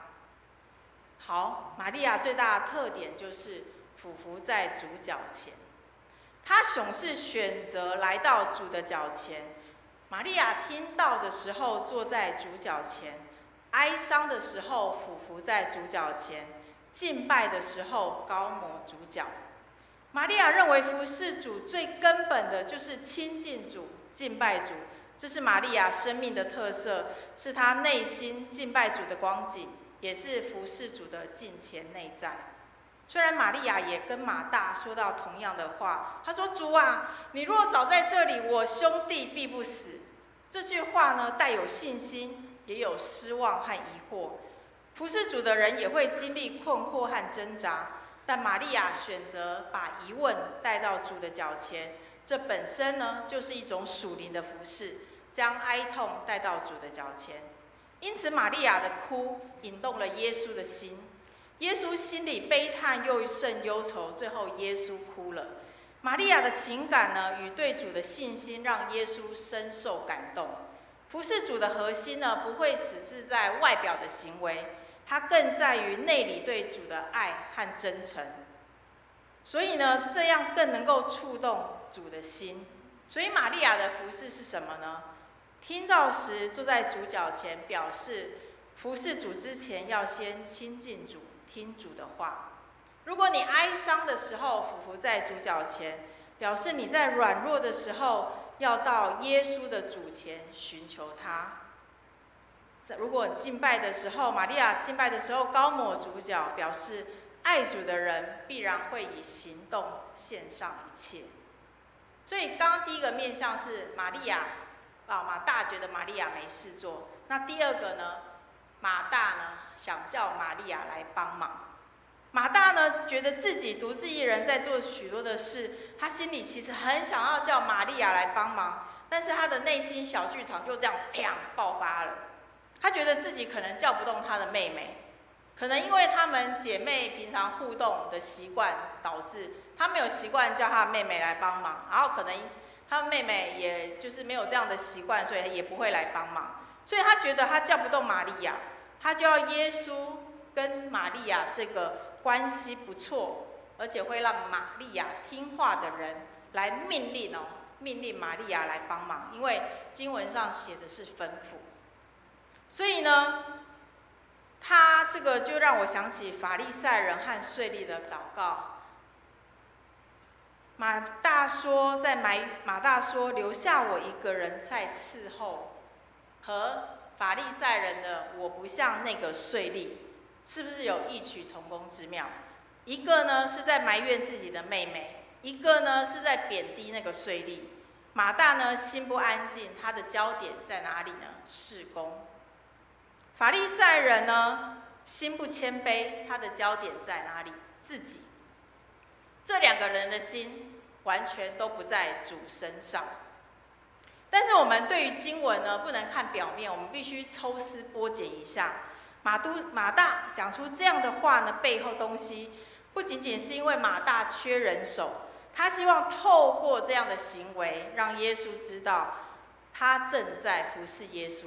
好，玛利亚最大的特点就是俯伏在主脚前，她总是选择来到主的脚前。玛利亚听到的时候坐在主脚前，哀伤的时候俯伏在主脚前，敬拜的时候膏抹主脚。玛利亚认为服事主最根本的就是亲近主、敬拜主，这是玛利亚生命的特色，是她内心敬拜主的光景，也是服事主的敬虔内在。虽然玛利亚也跟马大说到同样的话，她说：“主啊，你若早在这里，我兄弟必不死。”这句话呢，带有信心，也有失望和疑惑。服事主的人也会经历困惑和挣扎，但玛利亚选择把疑问带到主的脚前，这本身呢，就是一种属灵的服事，将哀痛带到主的脚前。因此，玛利亚的哭引动了耶稣的心。耶稣心里悲叹又甚忧愁，最后耶稣哭了。玛利亚的情感呢，与对主的信心，让耶稣深受感动。服事主的核心呢，不会只是在外表的行为，它更在于内里对主的爱和真诚。所以呢，这样更能够触动主的心。所以玛利亚的服事是什么呢？听到时坐在主脚前，表示服事主之前要先亲近主，听主的话。如果你哀伤的时候俯伏在主脚前，表示你在软弱的时候要到耶稣的主前寻求他。如果敬拜的时候，玛利亚敬拜的时候膏抹主脚，表示爱主的人必然会以行动献上一切。所以刚刚第一个面向是玛利亚马大觉得玛利亚没事做，那第二个呢，马大呢想叫玛利亚来帮忙。马大呢觉得自己独自一人在做许多的事，他心里其实很想要叫玛利亚来帮忙，但是他的内心小剧场就这样啪爆发了。他觉得自己可能叫不动他的妹妹，可能因为他们姐妹平常互动的习惯，导致他没有习惯叫他妹妹来帮忙，然后可能他妹妹也就是没有这样的习惯，所以也不会来帮忙。所以他觉得他叫不动玛利亚，他就要耶稣跟玛利亚这个关系不错，而且会让玛利亚听话的人来命令玛利亚来帮忙，因为经文上写的是吩咐。所以呢，他这个就让我想起法利赛人和税吏的祷告。马大说留下我一个人在伺候，和法利赛人的我不像那个税吏，是不是有异曲同工之妙？一个呢是在埋怨自己的妹妹，一个呢是在贬低那个税吏。马大呢心不安静，他的焦点在哪里呢？事工。法利赛人呢心不谦卑，他的焦点在哪里？自己。这两个人的心完全都不在主身上。但是我们对于经文呢，不能看表面，我们必须抽丝剥茧一下。马大讲出这样的话呢，背后东西不仅仅是因为马大缺人手，他希望透过这样的行为，让耶稣知道他正在服侍耶稣。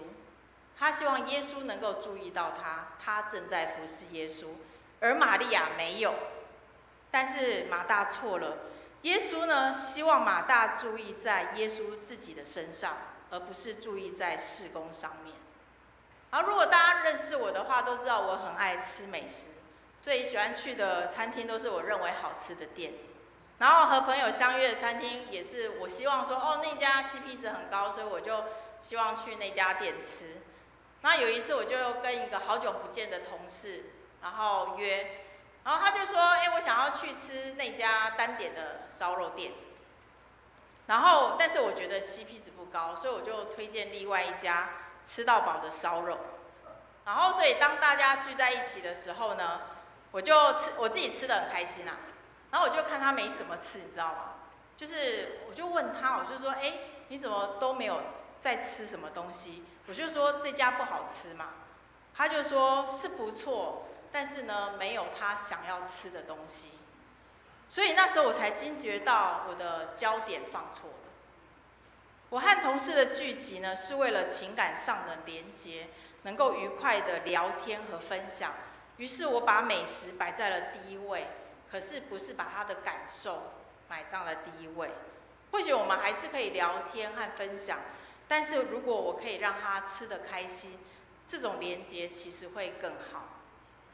他希望耶稣能够注意到他正在服侍耶稣，而玛利亚没有。但是马大错了，耶稣呢，希望马大注意在耶稣自己的身上，而不是注意在事工上面。然后，如果大家认识我的话，都知道我很爱吃美食，最喜欢去的餐厅都是我认为好吃的店。然后和朋友相约的餐厅，也是我希望说，那家 CP 值很高，所以我就希望去那家店吃。那有一次我就跟一个好久不见的同事，然后约，然后他就说，我想要去吃那家单点的烧肉店，然后但是我觉得 CP 值不高，所以我就推荐另外一家吃到饱的烧肉。然后所以当大家聚在一起的时候呢，我自己吃得很开心啊。然后我就看他没什么吃，你知道吗？就是我就问他，我就说，你怎么都没有在吃什么东西？我就说这家不好吃嘛，他就说是不错，但是呢没有他想要吃的东西。所以那时候我才惊觉到我的焦点放错了。我和同事的聚集呢，是为了情感上的连结，能够愉快的聊天和分享。于是我把美食摆在了第一位，可是不是把他的感受摆上了第一位。或许我们还是可以聊天和分享，但是如果我可以让他吃得开心，这种连结其实会更好。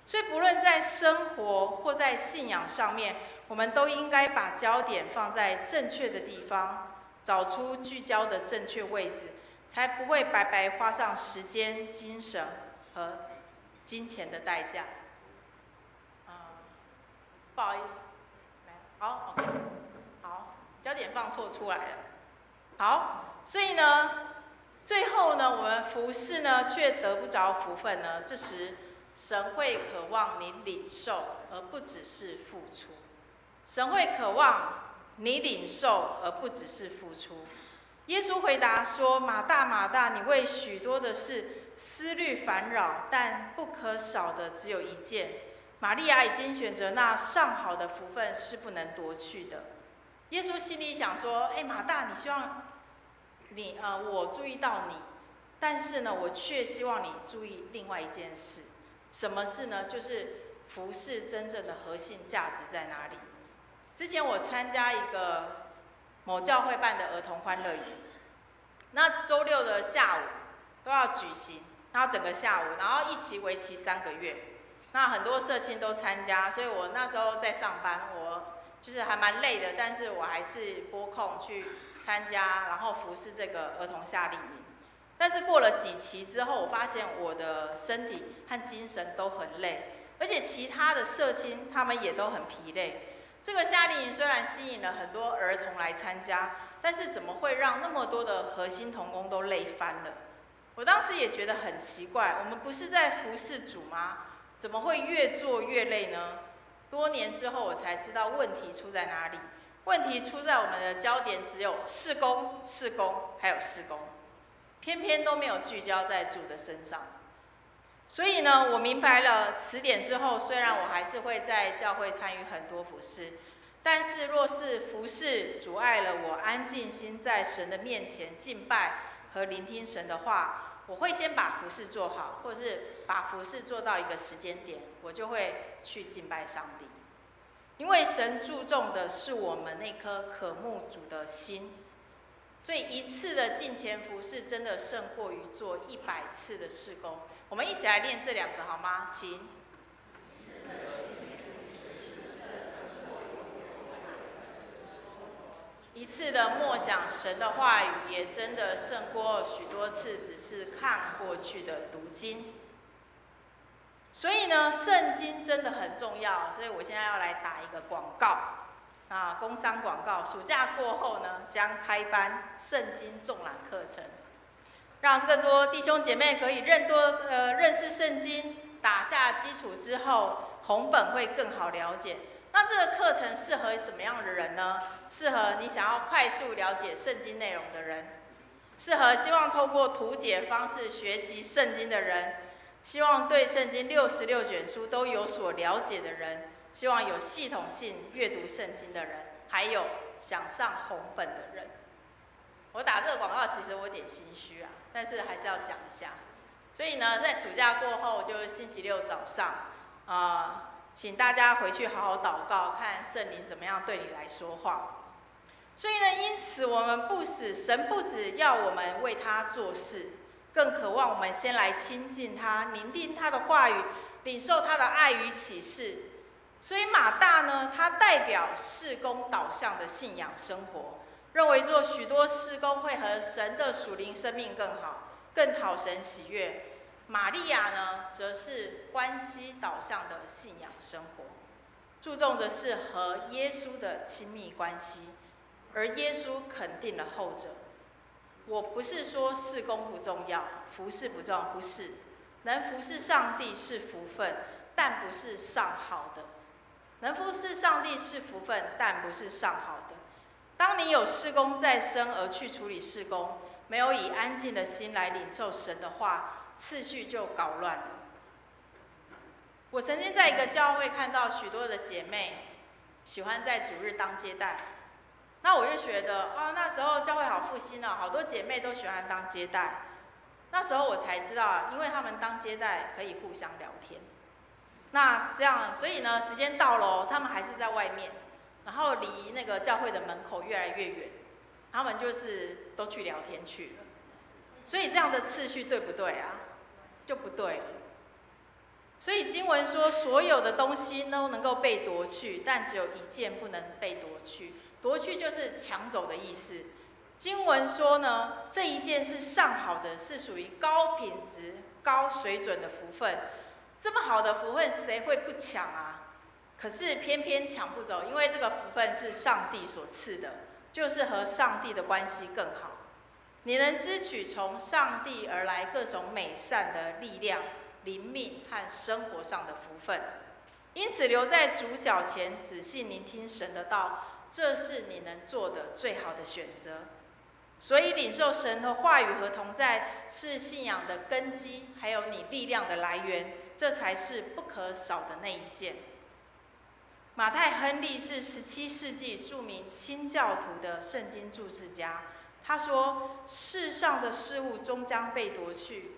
所以不论在生活或在信仰上面，我们都应该把焦点放在正确的地方，找出聚焦的正确位置，才不会白白花上时间、精神和金钱的代价。不好意思，好 ，OK， 好，焦点放错出来了。好，所以呢，最后呢，我们服侍呢却得不着福分呢，这时神会渴望你领受，而不只是付出。神会渴望你领受，而不只是付出。耶稣回答说：“马大，马大，你为许多的事思虑烦扰，但不可少的只有一件。玛利亚已经选择那上好的福分，是不能夺去的。”耶稣心里想说：“马大，你希望我注意到你，但是呢，我却希望你注意另外一件事。什么事呢？就是服事真正的核心价值在哪里？”之前我参加一个某教会办的儿童欢乐营，那周六的下午都要举行，然后整个下午，然后一期为期3个月。那很多社青都参加，所以我那时候在上班，我就是还蛮累的，但是我还是拨空去参加，然后服侍这个儿童夏令营。但是过了几期之后，我发现我的身体和精神都很累，而且其他的社青他们也都很疲累。这个夏令营虽然吸引了很多儿童来参加，但是怎么会让那么多的核心同工都累翻了？我当时也觉得很奇怪，我们不是在服侍主吗？怎么会越做越累呢？多年之后我才知道问题出在哪里。问题出在我们的焦点只有事工、事工，还有事工，偏偏都没有聚焦在主的身上。所以呢，我明白了此点之后，虽然我还是会在教会参与很多服事，但是若是服事阻碍了我安静心在神的面前敬拜和聆听神的话，我会先把服事做好，或是把服事做到一个时间点，我就会去敬拜上帝。因为神注重的是我们那颗渴慕主的心，所以一次的敬虔服事真的胜过于做100次的事工。我们一起来练这2个好吗？请。一次的默想神的话语，也真的胜过许多次只是看过去的读经。所以呢，圣经真的很重要。所以我现在要来打一个广告，工商广告。暑假过后呢，将开班圣经纵览课程，让更多弟兄姐妹可以认识圣经，打下基础之后，红本会更好了解。那这个课程适合什么样的人呢？适合你想要快速了解圣经内容的人，适合希望透过图解方式学习圣经的人，希望对圣经66卷书都有所了解的人，希望有系统性阅读圣经的人，还有想上红本的人。我打这个广告其实我有点心虚啊，但是还是要讲一下。所以呢，在暑假过后，就是星期六早上，请大家回去好好祷告，看圣灵怎么样对你来说话。所以呢，因此我们神不只要我们为他做事，更渴望我们先来亲近他，聆听他的话语，领受他的爱与启示。所以马大呢，他代表事工导向的信仰生活，认为做许多事工会和神的属灵生命更好，更讨神喜悦。玛利亚呢，则是关系导向的信仰生活，注重的是和耶稣的亲密关系，而耶稣肯定了后者。我不是说事工不重要，服事不重要，不是，能服事上帝是福分，但不是上好的。能服事上帝是福分，但不是上好的。当你有事工在身而去处理事工，没有以安静的心来领受神的话，次序就搞乱了。我曾经在一个教会看到许多的姐妹喜欢在主日当接待，那我就觉得啊，那时候教会好复兴哦，好多姐妹都喜欢当接待。那时候我才知道，因为他们当接待可以互相聊天。那这样，所以呢，时间到了，他们还是在外面，然后离那个教会的门口越来越远，他们就是都去聊天去了。所以这样的次序对不对啊？就不对了。所以经文说，所有的东西都能够被夺去，但只有一件不能被夺去。夺去就是抢走的意思。经文说呢，这一件是上好的，是属于高品质、高水准的福分。这么好的福分，谁会不抢啊？可是偏偏抢不走，因为这个福分是上帝所赐的，就是和上帝的关系更好。你能支取从上帝而来各种美善的力量、灵命和生活上的福分。因此，留在主脚前，仔细聆听神的道，这是你能做的最好的选择。所以，领受神的话语和同在，是信仰的根基，还有你力量的来源。这才是不可少的那一件。马太·亨利是17世纪著名清教徒的圣经注释家。他说：“世上的事物终将被夺去，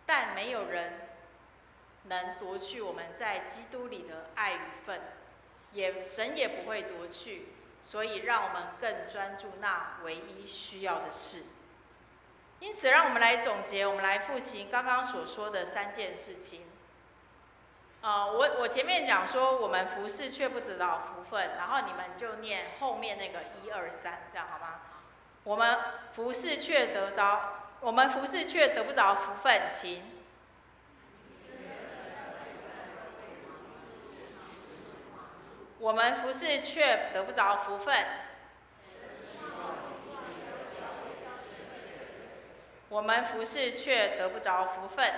但没有人能夺去我们在基督里的爱与份，神也不会夺去。所以，让我们更专注那唯一需要的事。”因此，让我们来总结，我们来复习刚刚所说的3件事情。我前面讲说，我们服事却不得到福分，然后你们就念后面那个1、2、3，这样好吗？我们服事却得不着福分，请。我们服事却得不着福分。我们服事却得不着福分。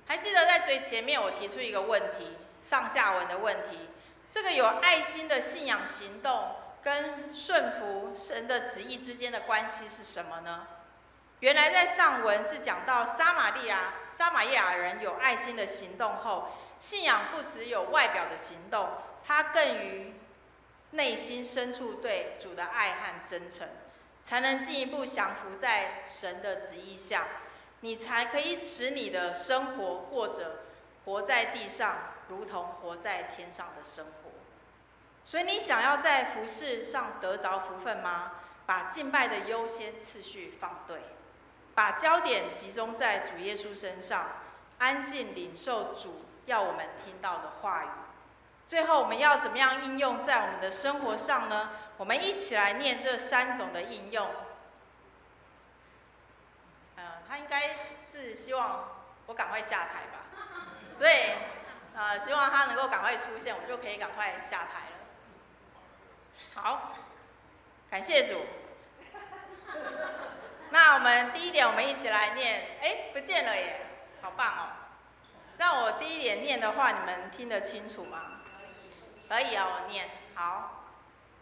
还记得在最前面我提出一个问题，上下文的问题，这个有爱心的信仰行动跟顺服神的旨意之间的关系是什么呢？原来在上文是讲到撒玛利亚人有爱心的行动后，信仰不只有外表的行动，它更于内心深处对主的爱和真诚，才能进一步降服在神的旨意下，你才可以使你的生活过着活在地上如同活在天上的生活。所以你想要在服事上得着福分吗？把敬拜的优先次序放对，把焦点集中在主耶稣身上，安静领受主要我们听到的话语。最后，我们要怎么样应用在我们的生活上呢？我们一起来念这3种的应用。他应该是希望我赶快下台吧？对，希望他能够赶快出现，我就可以赶快下台了。好，感谢主。那我们第一点，我们一起来念。不见了耶，好棒哦！让我第一点念的话，你们听得清楚吗？可以我念。好，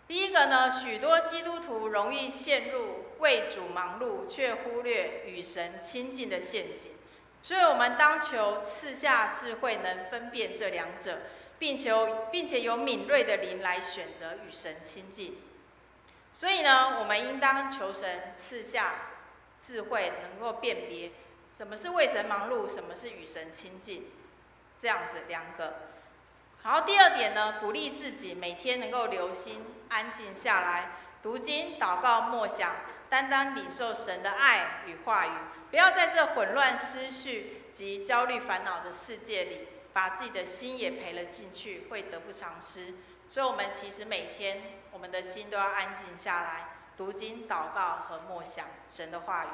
第一个呢，许多基督徒容易陷入为主忙碌，却忽略与神亲近的陷阱。所以我们当求赐下智慧，能分辨这2者，并且有敏锐的灵来选择与神亲近。所以呢，我们应当求神赐下智慧，能够辨别什么是为神忙碌，什么是与神亲近，这样子2个。然后第2点呢，鼓励自己每天能够留心安静下来，读经、祷告、默想，单单领受神的爱与话语，不要在这混乱思绪及焦虑烦恼的世界里，把自己的心也赔了进去，会得不偿失。所以我们其实每天我们的心都要安静下来，读经、祷告和默想神的话语。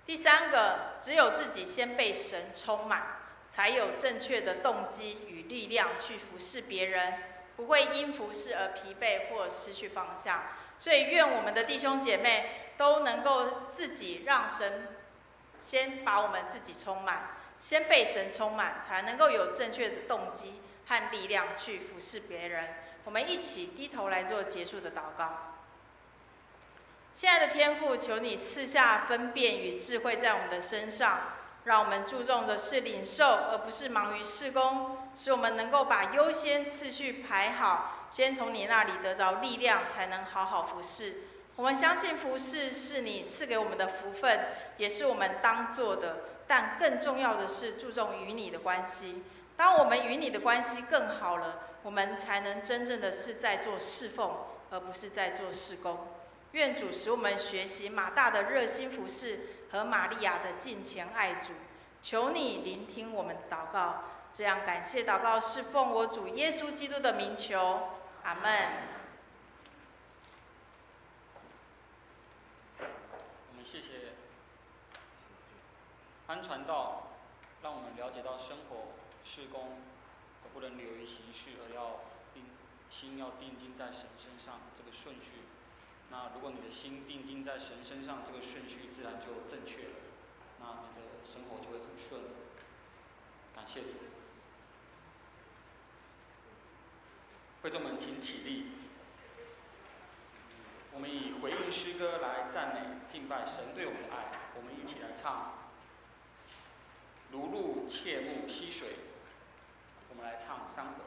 第三个，只有自己先被神充满，才有正确的动机与力量去服侍别人，不会因服侍而疲惫或失去方向。所以，愿我们的弟兄姐妹都能够自己让神先把我们自己充满，先被神充满，才能够有正确的动机和力量去服侍别人。我们一起低头来做结束的祷告。亲爱的天父，求你赐下分辨与智慧在我们的身上，让我们注重的是领受，而不是忙于事工，使我们能够把优先次序排好，先从你那里得着力量，才能好好服侍。我们相信服侍是你赐给我们的福分，也是我们当做的，但更重要的是注重与你的关系。当我们与你的关系更好了，我们才能真正的是在做侍奉，而不是在做事工。愿主使我们学习马大的热心服侍和玛利亚的敬虔爱主。求你聆听我们的祷告，这样感谢祷告是奉我主耶稣基督的名求，阿们。我们谢谢安传道，让我们了解到生活事工而不能流于形式，而心要定睛在神身上这个顺序。那如果你的心定睛在神身上，这个顺序自然就正确了，那你的生活就会很顺。感谢主。会众们请起立，我们以回应诗歌来赞美敬拜神对我们的爱。我们一起来唱如鹿切慕溪水，我们来唱3回。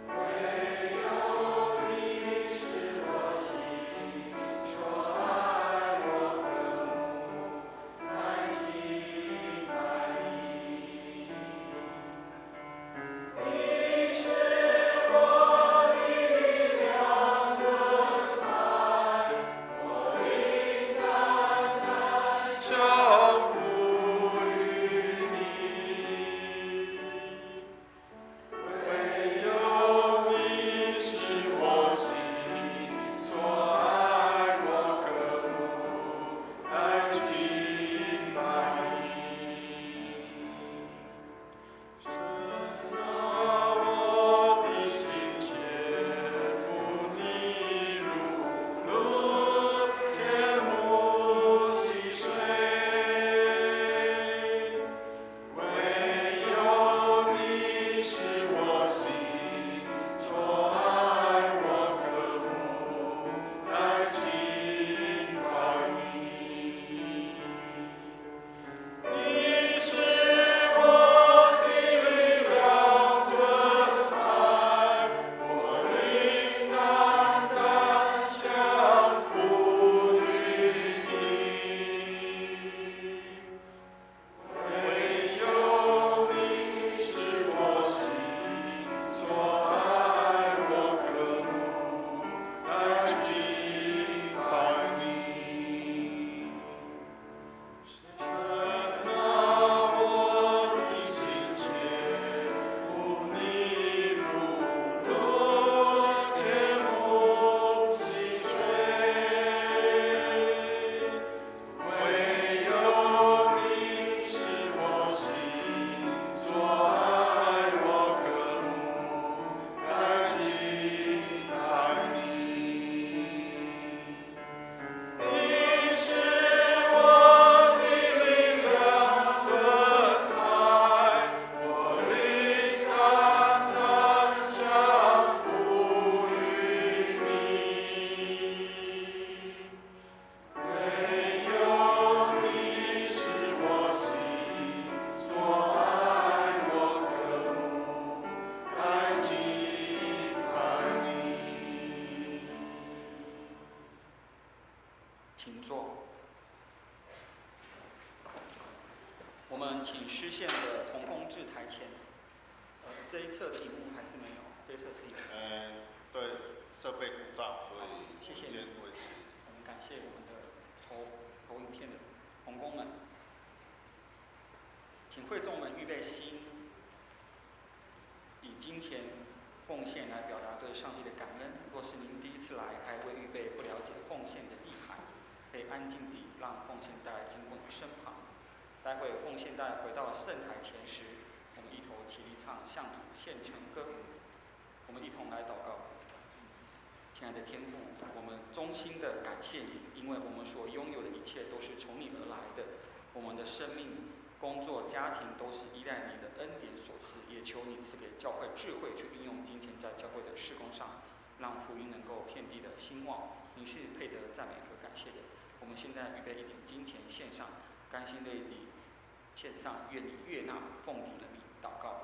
唯有你是我心我们请诗献的同工至台前。这一侧的荧幕还是没有，这一侧是有。对，设备故障，所以谢谢你。先维持。我们感谢我们的投影片的同工们，请会众们预备心，以金钱奉献来表达对上帝的感恩。若是您第一次来，还未预备不了解奉献的意涵，可以安静地让奉献袋经过你身旁。待会奉献袋回到圣台前时，我们一同起立唱向主献成歌。我们一同来祷告。亲爱的天父，我们衷心的感谢你，因为我们所拥有的一切都是从你而来的。我们的生命、工作、家庭都是依赖你的恩典所赐，也求你赐给教会智慧，去运用金钱在教会的事工上，让福音能够遍地的兴旺。你是配得赞美和感谢的。我们现在预备一点金钱献上，甘心乐意地献上，愿你悦纳，奉主的名祷告。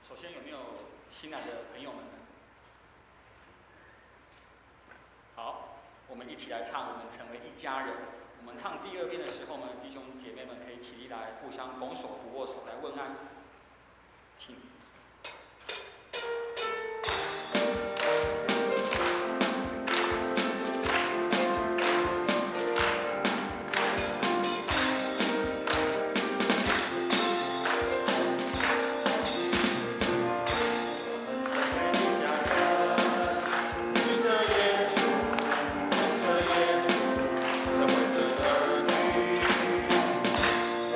首先，有没有新来的朋友们呢？好，我们一起来唱《我们成为一家人》。我们唱第二遍的时候呢，弟兄姐妹们可以起立来，互相拱手不握手来问安，请。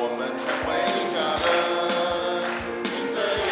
我们成为一家人，因着耶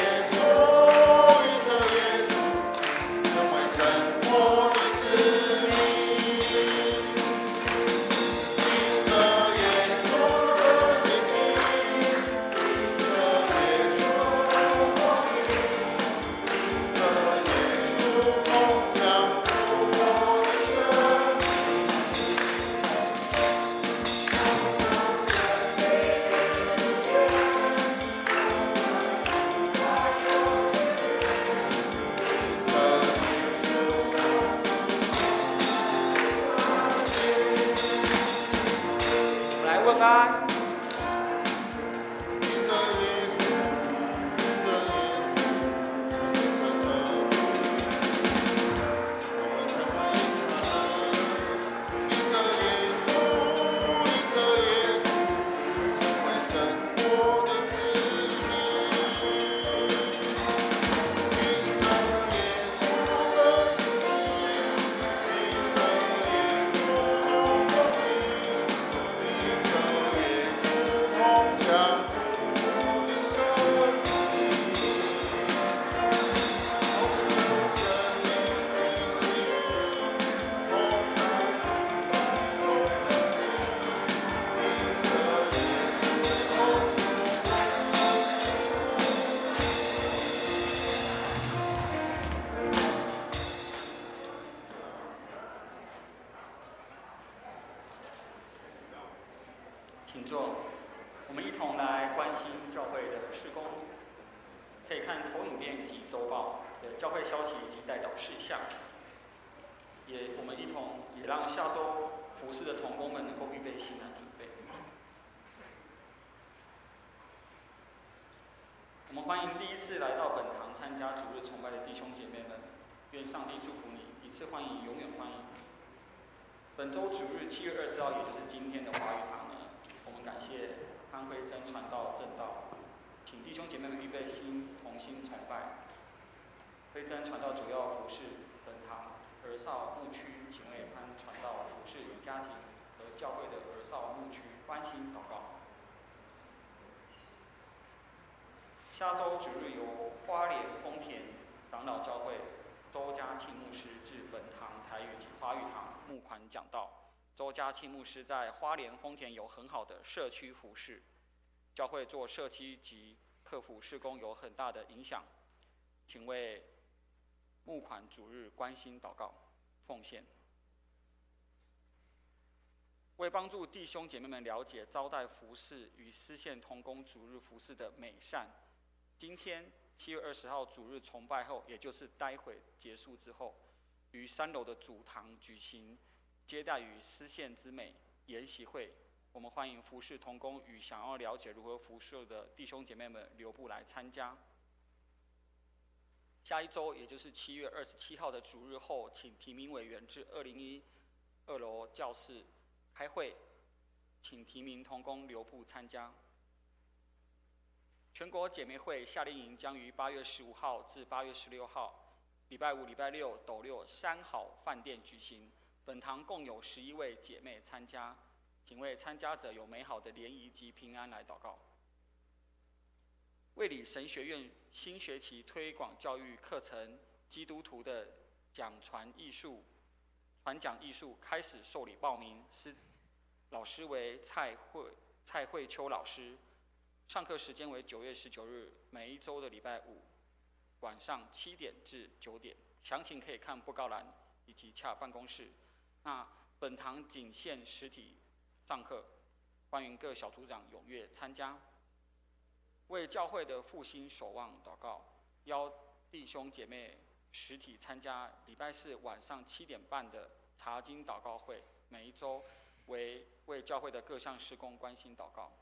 事工，可以看投影片及周报的教会消息以及代祷事项。我们一同也让下周服事的同工们能够预备心来准备。我们欢迎第一次来到本堂参加主日崇拜的弟兄姐妹们，愿上帝祝福你，一次欢迎，永远欢迎。本周主日7月20号，也就是今天的华语堂呢，我们感谢潘慧珍传道正道，请弟兄姐妹们预备心，同心崇拜。慧珍传道主要服事本堂儿少牧区，请为潘传道服事与家庭和教会的儿少牧区关心祷告。下周主日由花莲丰田长老教会周家庆牧师至本堂台语及华语堂募款讲道。周家庆牧师在花莲丰田有很好的社区服事，教会做社区及客服事工有很大的影响，请为募款主日关心祷告奉献。为帮助弟兄姐妹们了解招待服事与司献同工主日服事的美善，今天7月20号主日崇拜后，也就是待会结束之后，于3楼的主堂举行接待与司献之美研习会。我们欢迎服事同工与想要了解如何服事的弟兄姐妹们留步来参加。下一周，也就是7月27号的主日后，请提名委员至201 2楼教室开会，请提名同工留步参加。全国姐妹会夏令营将于8月15号至8月16号，礼拜5、礼拜6斗六3好饭店举行。本堂共有11位姐妹参加，请为参加者有美好的联谊及平安来祷告。卫理神学院新学期推广教育课程基督徒的讲传讲艺术开始受理报名，老师为蔡慧秋老师。上课时间为9月19日，每一周的礼拜5晚上7点至9点，详情可以看布告栏以及洽办公室。那本堂仅限实体上课，欢迎各小组长踊跃参加。为教会的复兴守望祷告，邀弟兄姐妹实体参加礼拜4晚上7点半的查经祷告会，每一周为教会的各项事工关心祷告。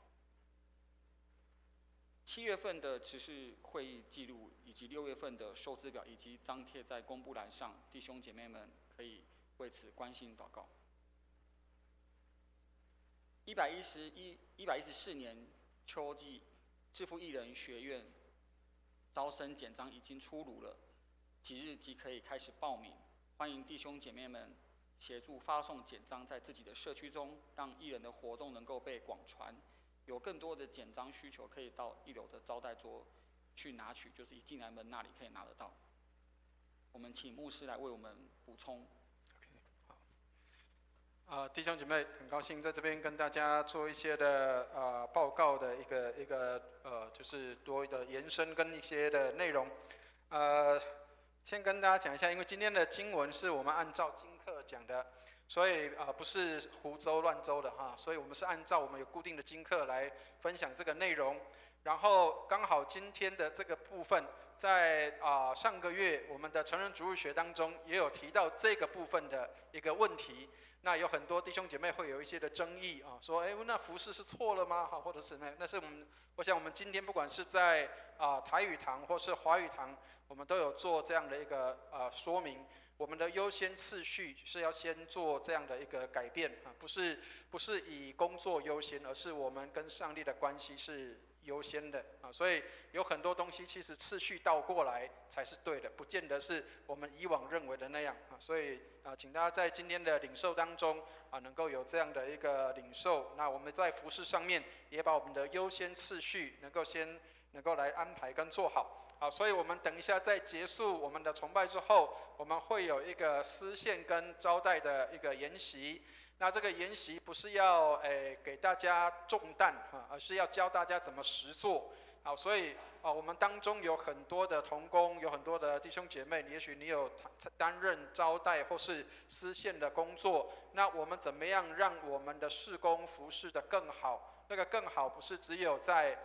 7月份的执事会议记录以及6月份的收支表以及张贴在公布栏上，弟兄姐妹们可以为此关心祷告。114年秋季致富艺人学院招生简章已经出炉了，即日即可以开始报名，欢迎弟兄姐妹们协助发送简章在自己的社区中，让艺人的活动能够被广传。有更多的简章需求，可以到1楼的招待桌去拿取，就是一进来门那里可以拿得到。我们请牧师来为我们补充。弟兄姐妹，很高兴在这边跟大家做一些的报告的一个就是多的延伸跟一些的内容。先跟大家讲一下，因为今天的经文是我们按照经课讲的。所以不是胡诌乱诌的哈，所以我们是按照我们有固定的经课来分享这个内容。然后刚好今天的这个部分，在上个月我们的成人主日学当中也有提到这个部分的一个问题。那有很多弟兄姐妹会有一些的争议啊，说那服事是错了吗？哈，或者是那是我想我们今天不管是在台语堂或是华语堂，我们都有做这样的一个说明。我们的优先次序是要先做这样的一个改变啊，不是以工作优先，而是我们跟上帝的关系是优先的啊。所以有很多东西其实次序倒过来才是对的，不见得是我们以往认为的那样啊。所以请大家在今天的领受当中能够有这样的一个领受。那我们在服事上面也把我们的优先次序能够来安排跟做好。好，所以我们等一下在结束我们的崇拜之后，我们会有一个司献跟招待的一个研习。那这个研习不是要给大家重担而是要教大家怎么实做。好，所以我们当中有很多的同工，有很多的弟兄姐妹，也许你有担任招待或是司献的工作，那我们怎么样让我们的事工服事的更好？那个更好不是只有在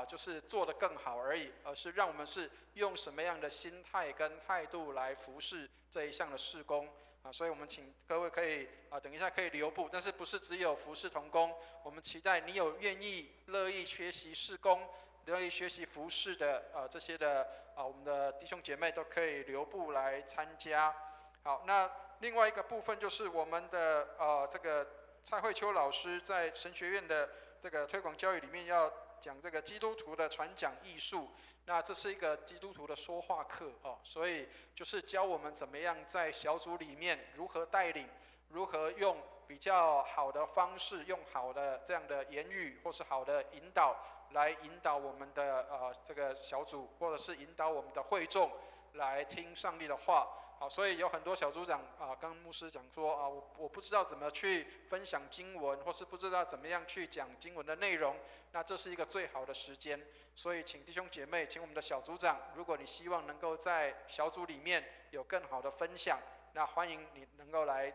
就是做得更好而已，而是让我们是用什么样的心态跟态度来服侍这一项的事工。所以我们请各位可以等一下可以留步，但是不是只有服侍同工，我们期待你有愿意乐意学习事工、乐意学习服侍的这些的我们的弟兄姐妹都可以留步来参加。好，那另外一个部分就是我们的这个蔡慧秋老师在神学院的这个推广教育里面要讲这个基督徒的传讲艺术。那这是一个基督徒的说话课所以就是教我们怎么样在小组里面如何带领，如何用比较好的方式，用好的这样的言语或是好的引导来引导我们的这个小组，或者是引导我们的会众来听上帝的话。好，所以有很多小组长跟牧师讲说我不知道怎么去分享经文，或是不知道怎么样去讲经文的内容，那这是一个最好的时间。所以请弟兄姐妹，请我们的小组长，如果你希望能够在小组里面有更好的分享，那欢迎你能够来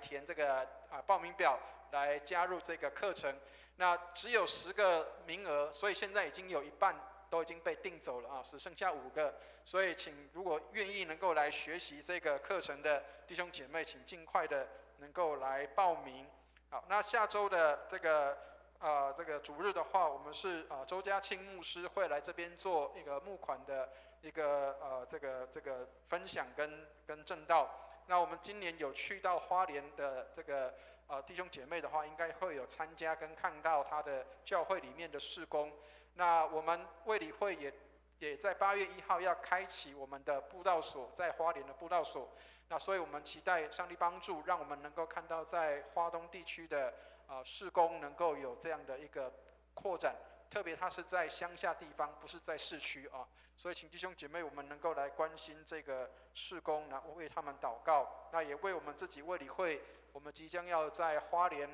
填这个报名表，来加入这个课程。那只有10个名额，所以现在已经有一半都已经被订走了只剩下5个，所以请如果愿意能够来学习这个课程的弟兄姐妹，请尽快的能够来报名。好，那下周的这个主日的话，我们是周家庆牧师会来这边做一个募款的一个这个分享跟证道。那我们今年有去到花莲的这个弟兄姐妹的话，应该会有参加跟看到他的教会里面的事工。那我们卫理会也在8月1号要开启我们的布道所，在花莲的布道所。那所以我们期待上帝帮助，让我们能够看到在花东地区的事工能够有这样的一个扩展，特别它是在乡下地方，不是在市区所以请弟兄姐妹，我们能够来关心这个事工，然后为他们祷告，那也为我们自己卫理会，我们即将要在花莲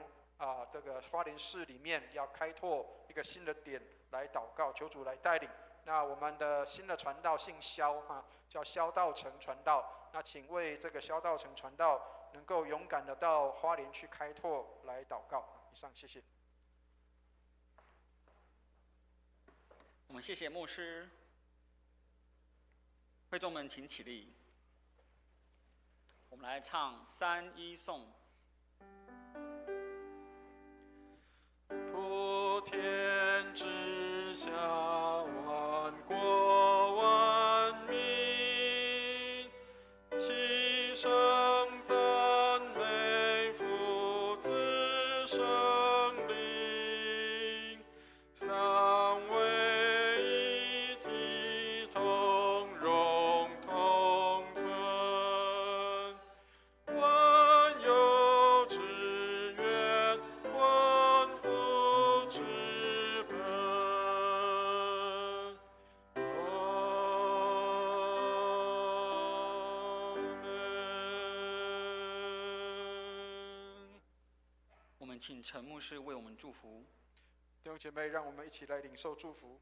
这个花莲市里面要开拓一个新的点来祷告，求主来带领。那我们的新的传道姓萧叫萧道成传道，那请为这个萧道成传道能够勇敢的到花莲去开拓来祷告。以上，谢谢。我们谢谢牧师，会众们请起立，我们来唱3-1颂。普天之下，万国万民齐声赞美父子圣灵，三位一体，同荣同尊，万有之源，万福之本。我们请陈牧师为我们祝福。弟兄姐妹，让我们一起来领受祝福。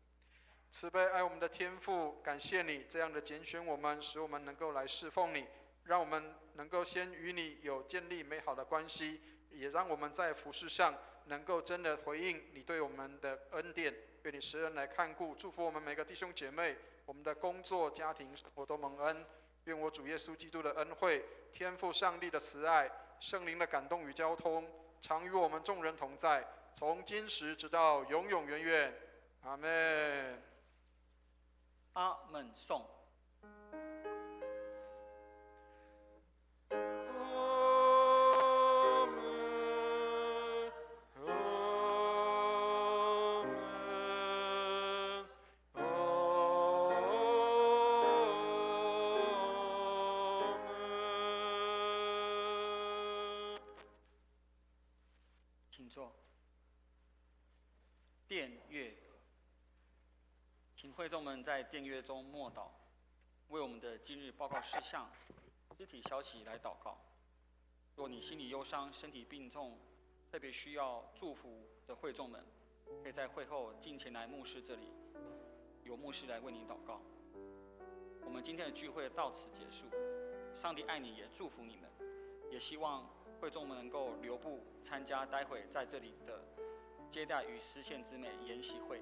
慈悲爱我们的天父，感谢你这样的拣选我们，使我们能够来侍奉你，让我们能够先与你有建立美好的关系，也让我们在服事上能够真的回应你对我们的恩典。愿你施恩来看顾，祝福我们每个弟兄姐妹，我们的工作、家庭生活都蒙恩。愿我主耶稣基督的恩惠、天父上帝的慈爱、圣灵的感动与交通，常与我们众人同在，从今时直到永永远远。阿们。阿们颂。请坐。殿乐，请会众们在殿乐中默祷，为我们的今日报告事项、肢体消息来祷告。若你心里忧伤、身体病重，特别需要祝福的会众们，可以在会后进前来牧师这里，由牧师来为你祷告。我们今天的聚会到此结束，上帝爱你，也祝福你们，也希望会众们能够留步参加待会在这里的接待与实现之美研习会。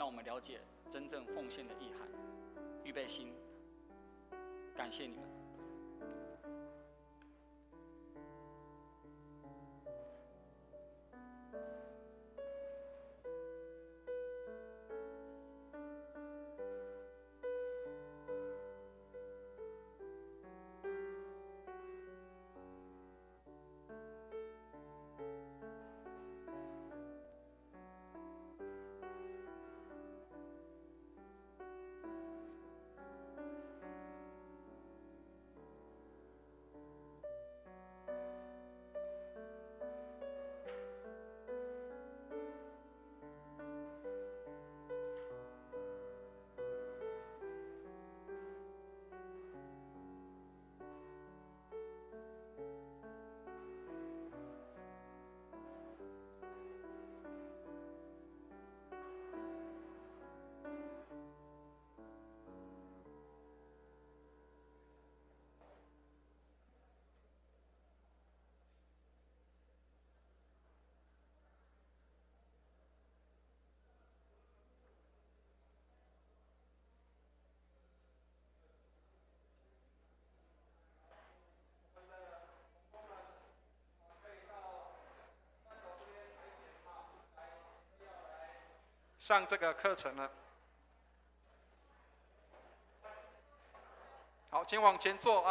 让我们了解真正奉献的意涵。预备心，感谢你们。上这个课程了。好，请往前坐。